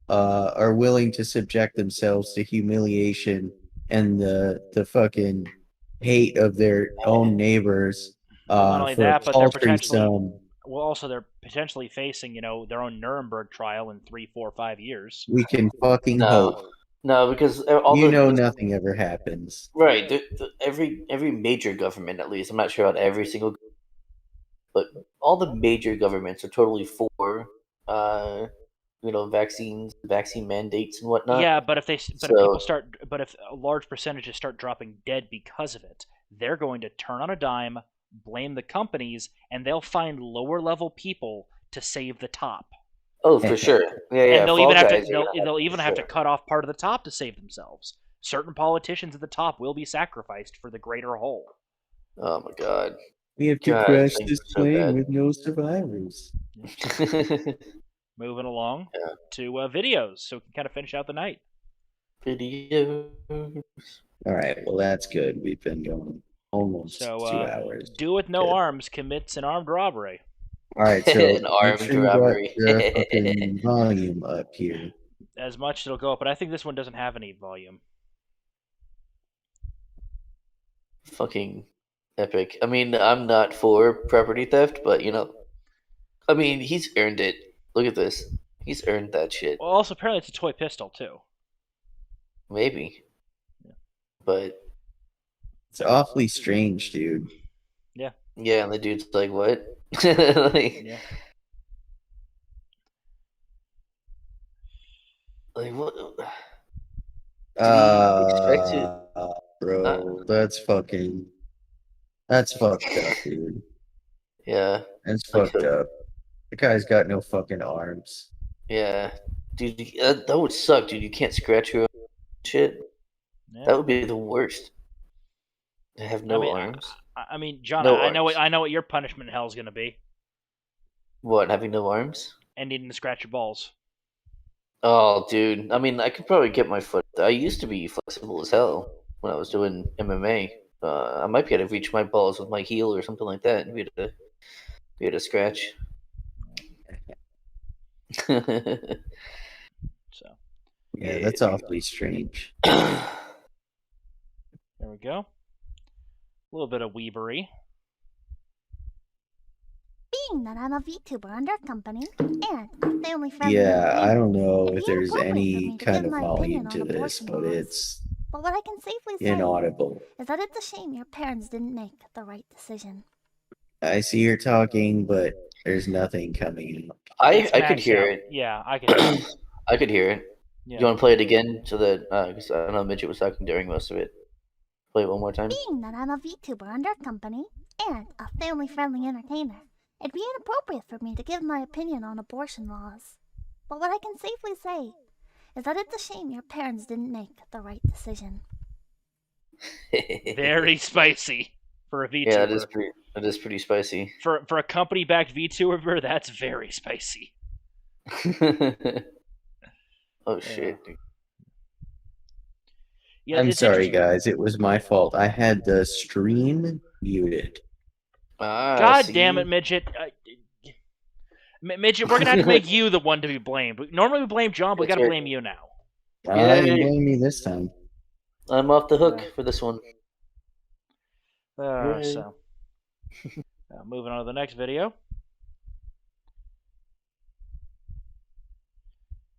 are willing to subject themselves to humiliation and the fucking hate of their own neighbors not only that, but they're potentially facing their own Nuremberg trial in 3, 4, 5 years. We can fucking hope. No, because nothing ever happens. Right. Every major government, at least, I'm not sure about every single, but all the major governments are totally for, vaccines, vaccine mandates, and whatnot. Yeah, but if large percentages start dropping dead because of it, they're going to turn on a dime, blame the companies, and they'll find lower level people to save the top. Oh, for sure. Yeah. And they'll even have to cut off part of the top to save themselves. Certain politicians at the top will be sacrificed for the greater whole. Oh my god. We have to crash this plane with no survivors. Moving along to videos, so we can kind of finish out the night. Videos. All right, well that's good. We've been going almost 2 hours. Do with no arms commits an armed robbery. All right, so an armed robbery. Your fucking volume up here. As much as it'll go up, but I think this one doesn't have any volume. Fucking epic. I mean, I'm not for property theft, but I mean, he's earned it. Look at this. He's earned that shit. Well, also apparently it's a toy pistol too. Maybe. Yeah. But it's awfully strange, dude. Yeah. Yeah, and the dude's like, what? Yeah. Like, what? Bro, that's fucked up, dude. Yeah. That's fucked up. The guy's got no fucking arms. Yeah. Dude, that would suck, dude. You can't scratch your own shit. Yeah. That would be the worst. To have no arms. I mean, John, I know what your punishment in hell is going to be. What, having no arms? And needing to scratch your balls. Oh, dude. I mean, I could probably get my foot. I used to be flexible as hell when I was doing MMA. I might be able to reach my balls with my heel or something like that. We had a scratch. So Yeah, that's awfully strange. there we go. A little bit of weebery. Being that I'm a VTuber under company and a family-friendly Yeah, I don't know it'd if be there's inappropriate for any me to kind give of my opinion volume on to this, abortion but laws. it's But what I can safely say inaudible. is that it's a shame your parents didn't make the right decision. I see you're talking, but there's nothing coming up. I could hear it. Yeah, I could hear it. I could hear it. Yeah. You want to play it again so that because I know Mijjt was talking during most of it. Play it one more time. Being that I'm a VTuber under company and a family-friendly entertainer, it'd be inappropriate for me to give my opinion on abortion laws. But what I can safely say is that it's a shame your parents didn't make the right decision. Very spicy for a VTuber. Yeah, that is pretty spicy. For a company-backed VTuber, that's very spicy. Oh shit. Yeah, I'm it's sorry, interesting. guys. It was my fault. I had the stream muted. God See? damn it, Mijjt. Mijjt, we're gonna have to make you the one to be blamed. Normally we blame John, but we That's gotta right. blame you now. I Yay. didn't blame me this time. I'm off the hook Yeah. for this one. So, moving on to the next video.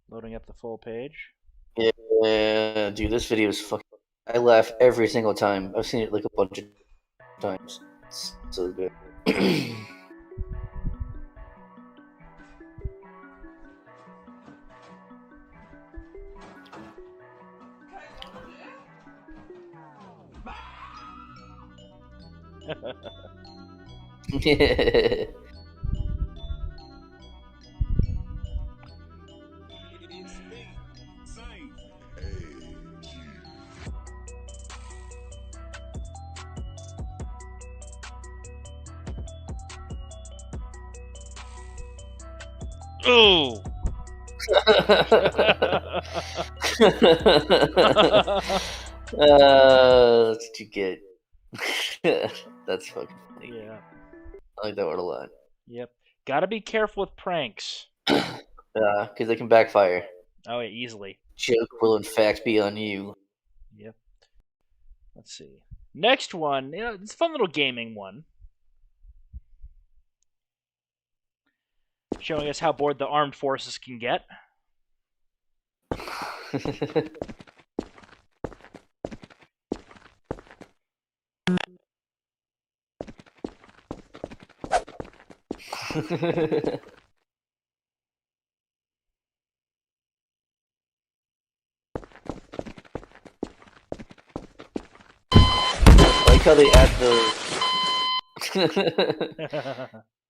Loading up the full page. Yeah, dude, this video is fucking. I laugh every single time. I've seen it like a bunch of times. It's so good. Yeah. Ooh! That's what you get. That's fucking funny. Yeah. I like that word a lot. Yep. Gotta be careful with pranks. Because they can backfire. Oh, yeah, easily. Joke will in fact be on you. Yep. Let's see. Next one. It's a fun little gaming one. Showing us how bored the armed forces can get. I like how they add the.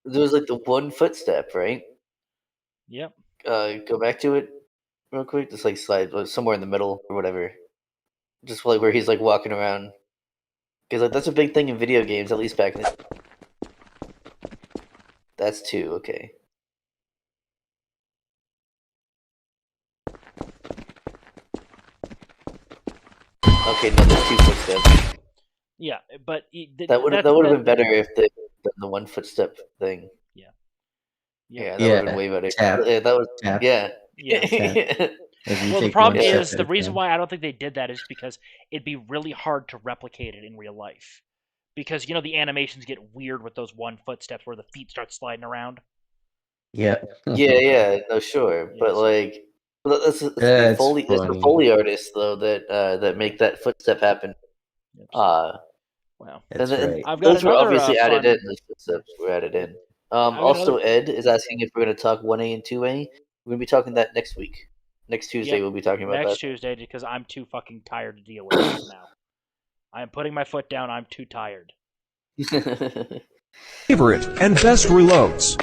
There was like the one footstep, right? Yep. Go back to it real quick. Just like slide somewhere in the middle or whatever. Just like where he's like walking around. Because like that's a big thing in video games, at least back then. That's two, okay. Okay, no, there's two footsteps. Yeah, but That would have been better if the one footstep thing. Yeah, that would have been way better. Tap. Yeah, that was Tap. yeah. Yeah. Well, the problem is the reason why I don't think they did that is because it'd be really hard to replicate it in real life. Because the animations get weird with those one footsteps where the feet start sliding around. Yeah. Yeah, no, sure, but like, it's the Foley artists though that make that footstep happen. Wow. That's right. Those were obviously added in. Those footsteps were added in. Also, Ed is asking if we're going to talk 1A and 2A. We're going to be talking that next week. Next Tuesday, we'll be talking about that. Next Tuesday, because I'm too fucking tired to deal with this now. I am putting my foot down. I'm too tired. Favorite and best reloads.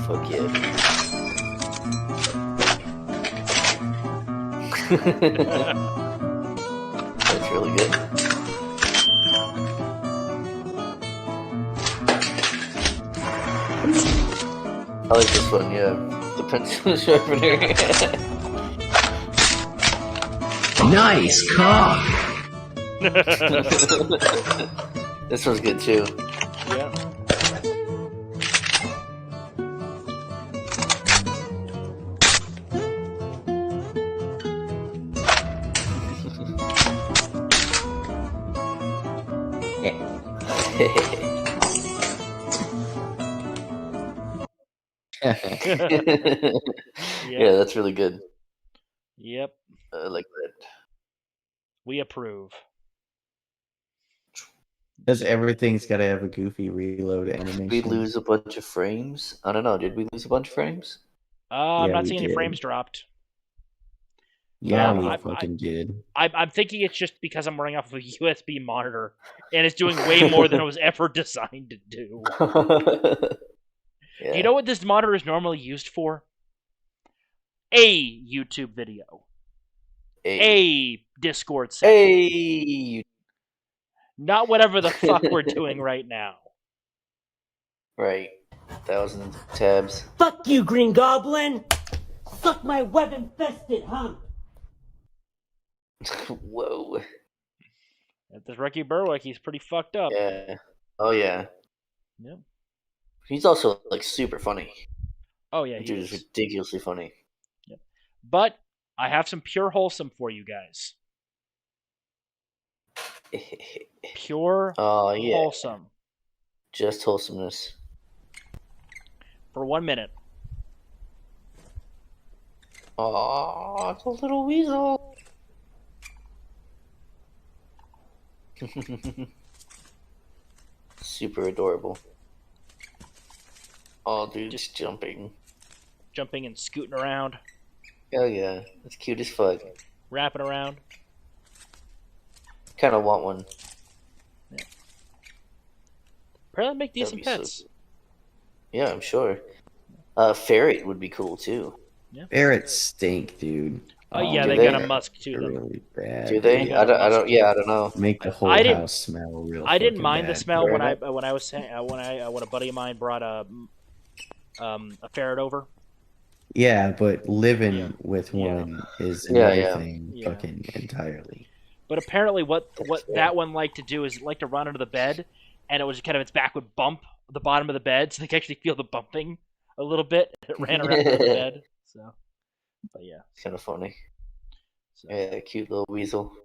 Fuck yeah. That's really good. I like this one, yeah. The pencil sharpener. Nice cock. This one's good too. Yeah. Yeah, that's really good. Yep. I like that. We approve. Because everything's got to have a goofy reload animation. Did we lose a bunch of frames? I don't know. Did we lose a bunch of frames? I'm Yeah, not we seeing any did. frames dropped. Yeah, I- we fucking did. I'm thinking it's just because I'm running off of a USB monitor, and it's doing way more than it was ever designed to do. Yeah. Do you know what this monitor is normally used for? A YouTube video. A Discord session. Hey. Not whatever the fuck we're doing right now. Right. 1,000 tabs. Fuck you, Green Goblin! Suck my web-infested hump! Whoa. This Ricky Berwick, he's pretty fucked up. Yeah. Oh yeah. Yep. He's also like super funny. Oh yeah, he Dude is is. ridiculously funny. Yep. But I have some pure wholesome for you guys. Pure Oh yeah. wholesome. Just wholesomeness. For 1 minute. Oh, it's a little weasel. Super adorable. Oh, dude, just jumping. Jumping and scooting around. Hell yeah, that's cute as fuck. Wrapping around. Kind of want one. Apparently make That'd decent be so pets. cool. Yeah, I'm sure. Ferret would be cool too. Ferrets stink, dude. Oh yeah, do they they? got a musk to They're them. really bad. Do they? got I don't. Yeah, I don't know. Make the whole I didn't- house smell real. I didn't fucking mind the bad. smell when Right. when a buddy of mine brought a ferret over. Yeah, but living Yeah. with Yeah. one is Yeah, another yeah. thing, Yeah. fucking entirely. But apparently, what Yeah. that one liked to do is it liked to run under the bed, and it was kind of its back would bump the bottom of the bed, so they could actually feel the bumping a little bit. It ran around under the bed. So, but yeah. Kind of funny. So, Yeah, cute little weasel.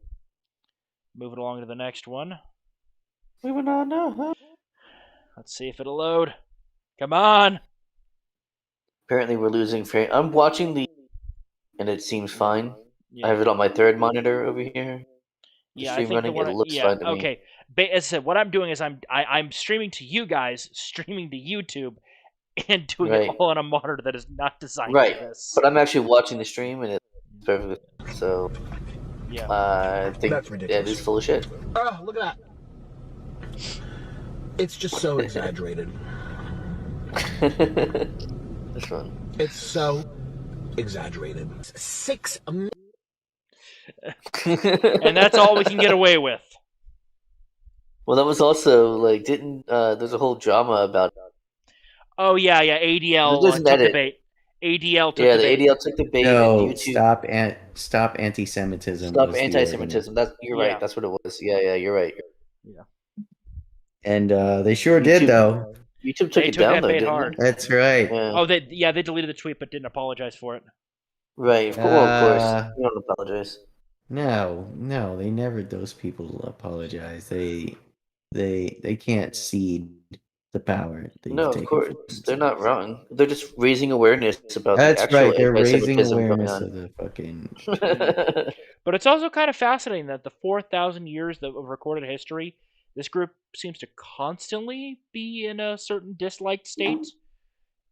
moving along to the next one. Moving on now. Let's see if it'll load. Come on. Apparently, we're losing frame. I'm watching and it seems fine. Yeah. I have it on my third monitor over here. Yeah, I stream think running, the one. it looks yeah, fine to me. okay. As I said, what I'm doing is I'm streaming to you guys, streaming to YouTube, and doing Right. it all on a monitor that is not designed Right, for this. but I'm actually watching the stream and it's perfect. So Yeah. I think That's ridiculous. it is full of shit. Oh, look at that. It's just so exaggerated. This one. It's so exaggerated. 6 million. And that's all we can get away with. Well, that was also like there's a whole drama about it. Oh yeah. ADL There's an took edit. the bait. ADL took Yeah, the the bait. ADL took the bait No, and YouTube stop anti-Semitism. stop was the anti-Semitism. You're Yeah. right. That's what it was. Yeah, you're right. organ. And they sure did, YouTube- though. YouTube took They it took down that though, bait didn't hard. they? That's right. Yeah. Oh, they deleted the tweet but didn't apologize for it. Right. Well, of course. We don't apologize. No, they never. Those people apologize. They can't cede the power. They've No, of taken course. for They're not themselves. wrong. They're just raising awareness about That's the actual right. They're raising anti-Semitism awareness going of the fucking. on. But it's also kind of fascinating that the 4,000 years of recorded history, this group seems to constantly be in a certain disliked state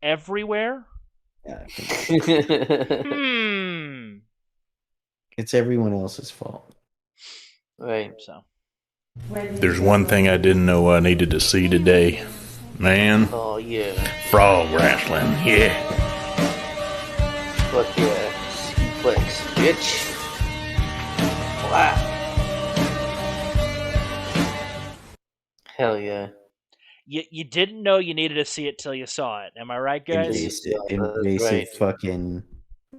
everywhere. Yeah, it's everyone else's fault. Right. So There's one thing I didn't know I needed to see today. Man, Oh yeah. frog wrestling, yeah. Fuck yeah. Suplex, bitch. Wow. Hell yeah. you didn't know you needed to see it till you saw it. Am I right, guys? Indeed. Invasive, Yeah, that's right.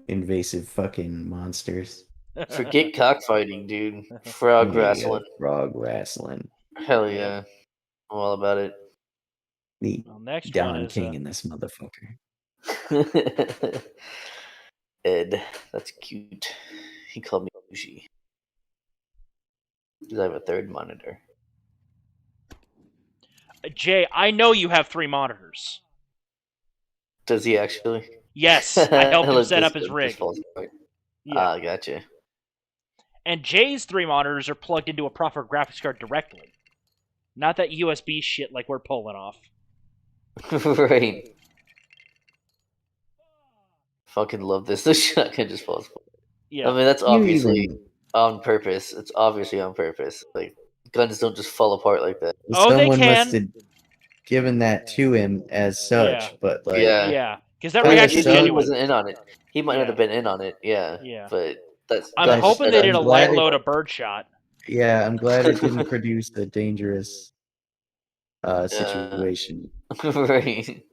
invasive fucking monsters. Forget cockfighting, dude. Frog wrestling. Frog wrestling. Hell yeah. I'm all about it. The next Don one is King in this motherfucker. Ed, that's cute. He called me Ushi. Because I have a third monitor. Jay, I know you have 3 monitors. Does he actually? Yes, I helped him Look, set this- up his this rig. falls apart. Yeah. Gotcha. And Jay's 3 monitors are plugged into a proper graphics card directly. Not that USB shit like we're pulling off. Right. Fucking love this. The shotgun just falls apart. Yeah. I mean, that's You obviously even- on purpose. It's obviously on purpose. Like, guns don't just fall apart like that. Oh, they Someone must can. have given that to him as such, Yeah. but like, Yeah, because that Kinda reaction's so- he genuine. wasn't in on it. He might not Yeah. have been in on it. Yeah. Yeah. But that's. I'm That's- hoping they I'm did a glad light it- load of birdshot. yeah, I'm glad it didn't produce a dangerous situation. Right.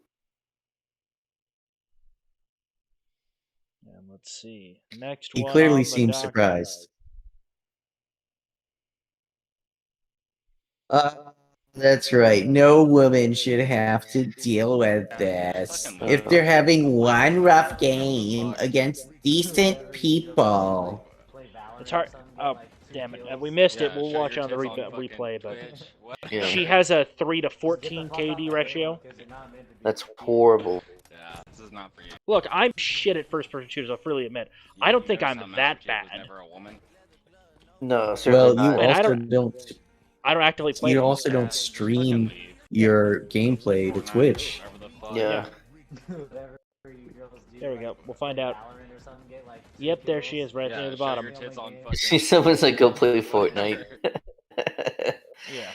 And let's see. Next He one clearly on the seemed docket. surprised. That's right. No woman should have to deal with this. If they're having one rough game against decent people. It's hard. Oh, damn it. We missed it. We'll watch it on the replay, but Yeah. she has a 3 to 14 KD ratio. That's horrible. Yeah, this is not for you. Look, I'm shit at first-person shooters, I'll freely admit. I don't think I'm that bad. No, Well, certainly you not. And I also don't- don't. I don't actively play You them. also don't stream your gameplay to Twitch. Yeah. There we go. We'll find out. Yep, there she is, right near the bottom. Someone's like, go play Fortnite. Yeah.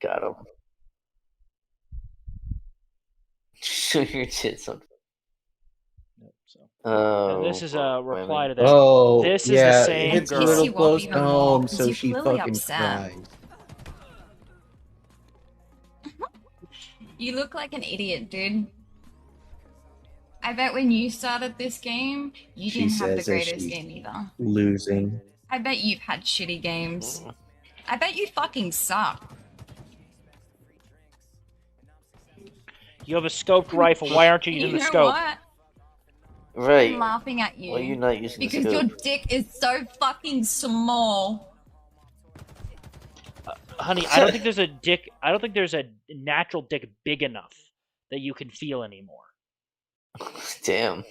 Got him. Show your tits on. Yep, so. Oh. And this is a reply to that. Oh, This is the yeah, same it's a girl. little You won't close even to know, home, 'cause so you're she clearly fucking upset. cried. You look like an idiot, dude. I bet when you started this game, you She didn't have the says as greatest she's game either. Losing. I bet you've had shitty games. I bet you fucking suck. You have a scoped rifle. Why aren't you using You the know scope? what? Right. I'm laughing at you. Why are you not using because the your scope? dick is so fucking small. Honey, I don't think there's a dick. I don't think there's a natural dick big enough that you can feel anymore. Damn.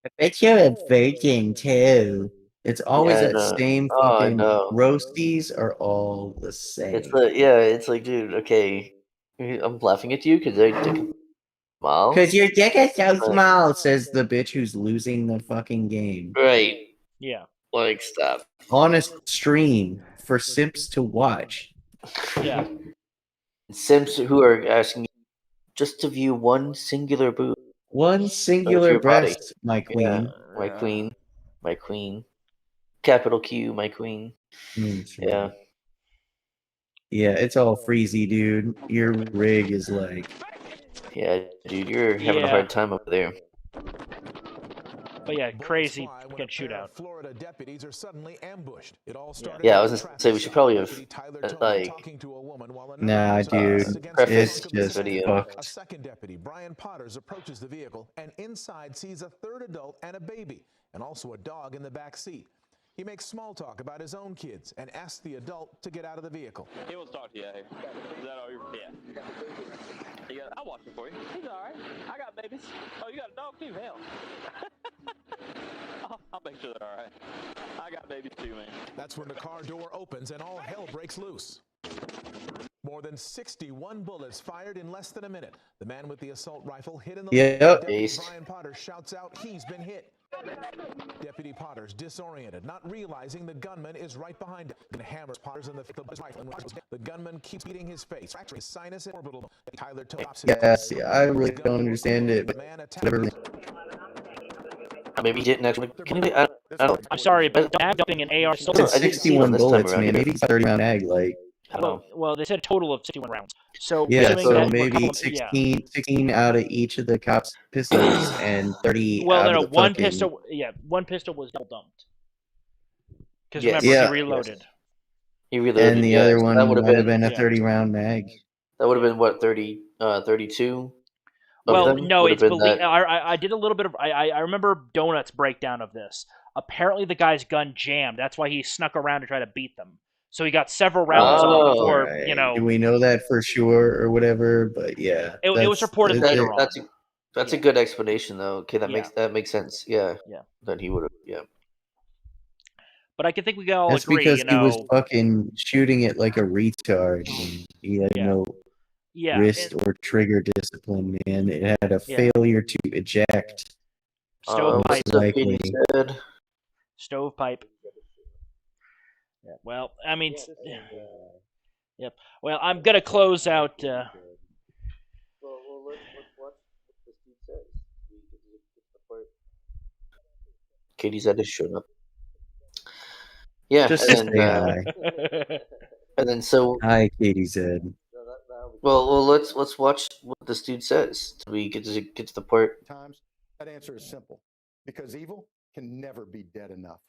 I bet you're a virgin too. It's always Yeah, I that know. same Oh, I fucking know. roasties are all the same. It's like, yeah, it's like, dude, okay. I'm laughing at you because I dick small. Because your dick is so But- small, says the bitch who's losing the fucking game. Right. Yeah. Like, stop. On a stream for simps to watch. Yeah. Sims who are asking you just to view one singular boob. One singular your body. breast, my Yeah, queen. my queen. My queen. Capital Q, my queen. Yeah. Yeah, it's all freezy, dude. Your rig is like. Yeah, dude, you're having a Yeah. hard time over there. But yeah, crazy fucking shootout. Florida deputies are suddenly ambushed. It all started Yeah, I with was a gonna say we should probably have Deputy Tyler Tony like talking to a woman while another Nah, officer dude. presses against Preface the It's just video. A fucked. second deputy, Brian Potters, approaches the vehicle and inside sees a third adult and a baby, and also a dog in the back seat. He makes small talk about his own kids and asks the adult to get out of the vehicle. He wants to talk to you out here. Is that all you're... Yeah. I'll watch him for you. He's all right. I got babies. Oh, you got a dog too? Hell. I'll make sure they're all right. I got babies too, man. That's when the car door opens and all hell breaks loose. More than 61 bullets fired in less than a minute. The man with the assault rifle hit in the leg. Yep. Deputy Brian Potter shouts out he's been hit. Deputy Potter's disoriented, not realizing the gunman is right behind him, and hammers Potter's in the rifle. The gunman keeps beating his face, fracturing his sinus and orbital. Tyler tops his Yes, I really don't understand it, but whatever. Maybe he didn't actually. Can you, I don't know. I'm sorry, but dumping an AR still. I It's didn't see one 61 this time bullets, around man. either. Maybe it's 30 round ag, like. I don't know. Well, they said a total of 61 rounds. So Yeah, assuming so that we're maybe calling- 16 out of each of the cops' pistols and 30 Well, out no, of the one fucking... pistol. Yeah, one pistol was double dumped. Because Yes. remember, Yeah. he reloaded. He reloaded. And the yeah, other so one that would might have been a yeah. 30-round mag. That would have been what 32. Well, of them no, would it's have been that. I did a little bit of I remember Donut's breakdown of this. Apparently, the guy's gun jammed. That's why he snuck around to try to beat them. So he got several rounds off Oh, before Right. Do we know that for sure or whatever? But yeah, It was reported That- later on. That's a good explanation, though. Okay, that Yeah. makes sense. Yeah. Yeah. That he would have. Yeah. But I think we can all that's agree, because he was know. fucking shooting it like a retard. And he had no wrist or trigger discipline, man. It had a failure to eject. Stovepipe. Most likely. Stovepipe. Yeah, well, I mean, yep. Well, I'm gonna close out. Well, let's watch what this dude says. Katie's had just shown up. Yeah, Just and say then, hi. and then so. Hi, Katie said. Well, let's watch what this dude says. So we get to the part. Times that answer is simple, because evil can never be dead enough.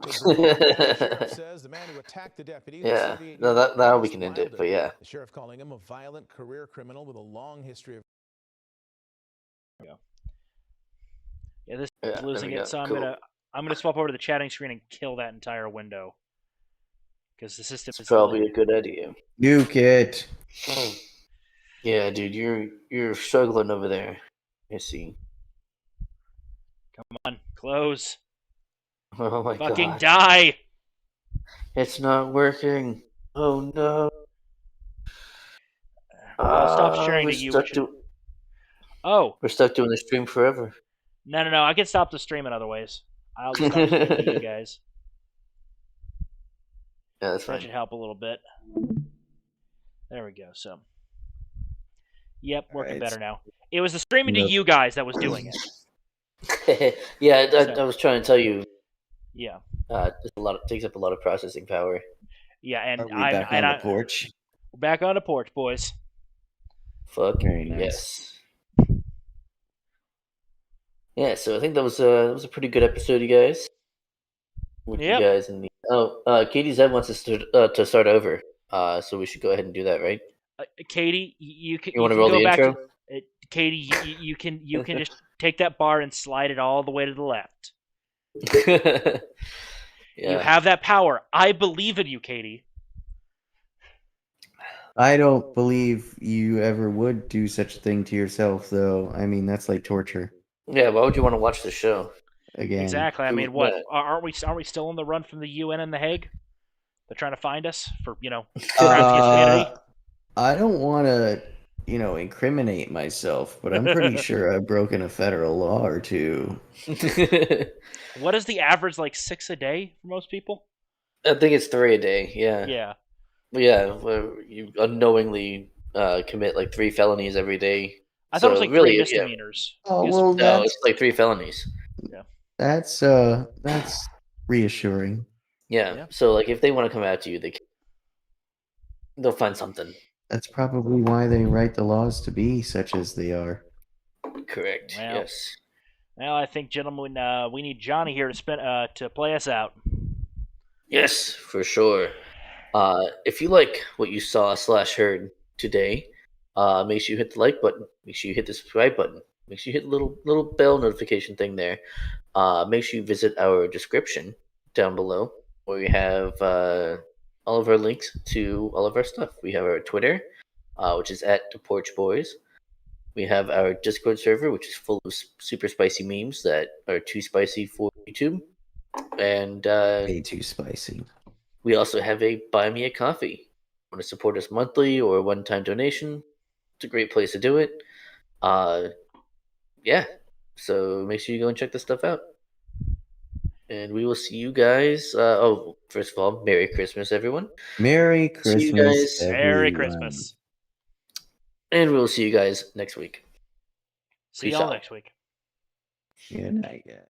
The says the man who attacked the deputy. Yeah, no, that we can end it. But yeah, The sheriff calling him a violent career criminal with a long history of. Yeah, this Yeah, is losing there we it. So go. I'm gonna swap over to the chatting screen and kill that entire window because the system it's is probably a good idea. Nuke it. Yeah, dude, you're struggling over there. I see. Come on, close. Oh my Fucking god. die. It's not working. Oh no. I'll stop sharing we're to you. stuck we're stuck doing the stream forever. No. I can stop the stream in other ways. I'll just stop streaming to you guys. Yeah, that's That fine. should help a little bit. There we go. So, yep, working better now. It was the streaming to you guys that was doing it. Yeah, I was trying to tell you. Yeah. Takes up a lot of processing power. Yeah, and Are we back on the porch? We're back on the porch, boys. Fuck. Very nice. Yes. Yeah, so I think that was a pretty good episode, you guys. With you guys and Katie Zed wants us to start over. So we should go ahead and do that, right? Katie, you can. You want to roll go the back intro? Katie, you can just take that bar and slide it all the way to the left. Yeah. You have that power. I believe in you, Katie. I don't believe you ever would do such a thing to yourself, though. I mean, that's like torture. Yeah, why would you want to watch the show? Again. Exactly. I mean, what aren't we still on the run from the UN and the Hague? They're trying to find us for I don't want to, incriminate myself, but I'm pretty sure I've broken a federal law or two. What is the average, like 6 a day for most people? I think it's 3 a day. Yeah. Yeah. Yeah, where you unknowingly commit like 3 felonies every day. I thought it was like really, 3 misdemeanors. Oh well, no, it's like 3 felonies. Yeah. That's reassuring. Yeah. So like, if they want to come at you, they'll find something. That's probably why they write the laws to be such as they are. Correct. Well, yes. Well, I think, gentlemen, we need Johnny here to play us out. Yes, for sure. If you like what you saw / heard today, make sure you hit the like button. Make sure you hit the subscribe button. Make sure you hit the little bell notification thing there. Make sure you visit our description down below, where we have all of our links to all of our stuff. We have our Twitter, which is at the Porch Boys. We have our Discord server, which is full of super spicy memes that are too spicy for YouTube. And way too spicy. We also have a Buy Me a Coffee. Want to support us monthly or a one-time donation? It's a great place to do it. Yeah. So make sure you go and check this stuff out. And we will see you guys. First of all, Merry Christmas, everyone. Merry Christmas, see you guys. everyone. Merry Christmas. And we'll see you guys next week. See y'all next week. Good night, guys.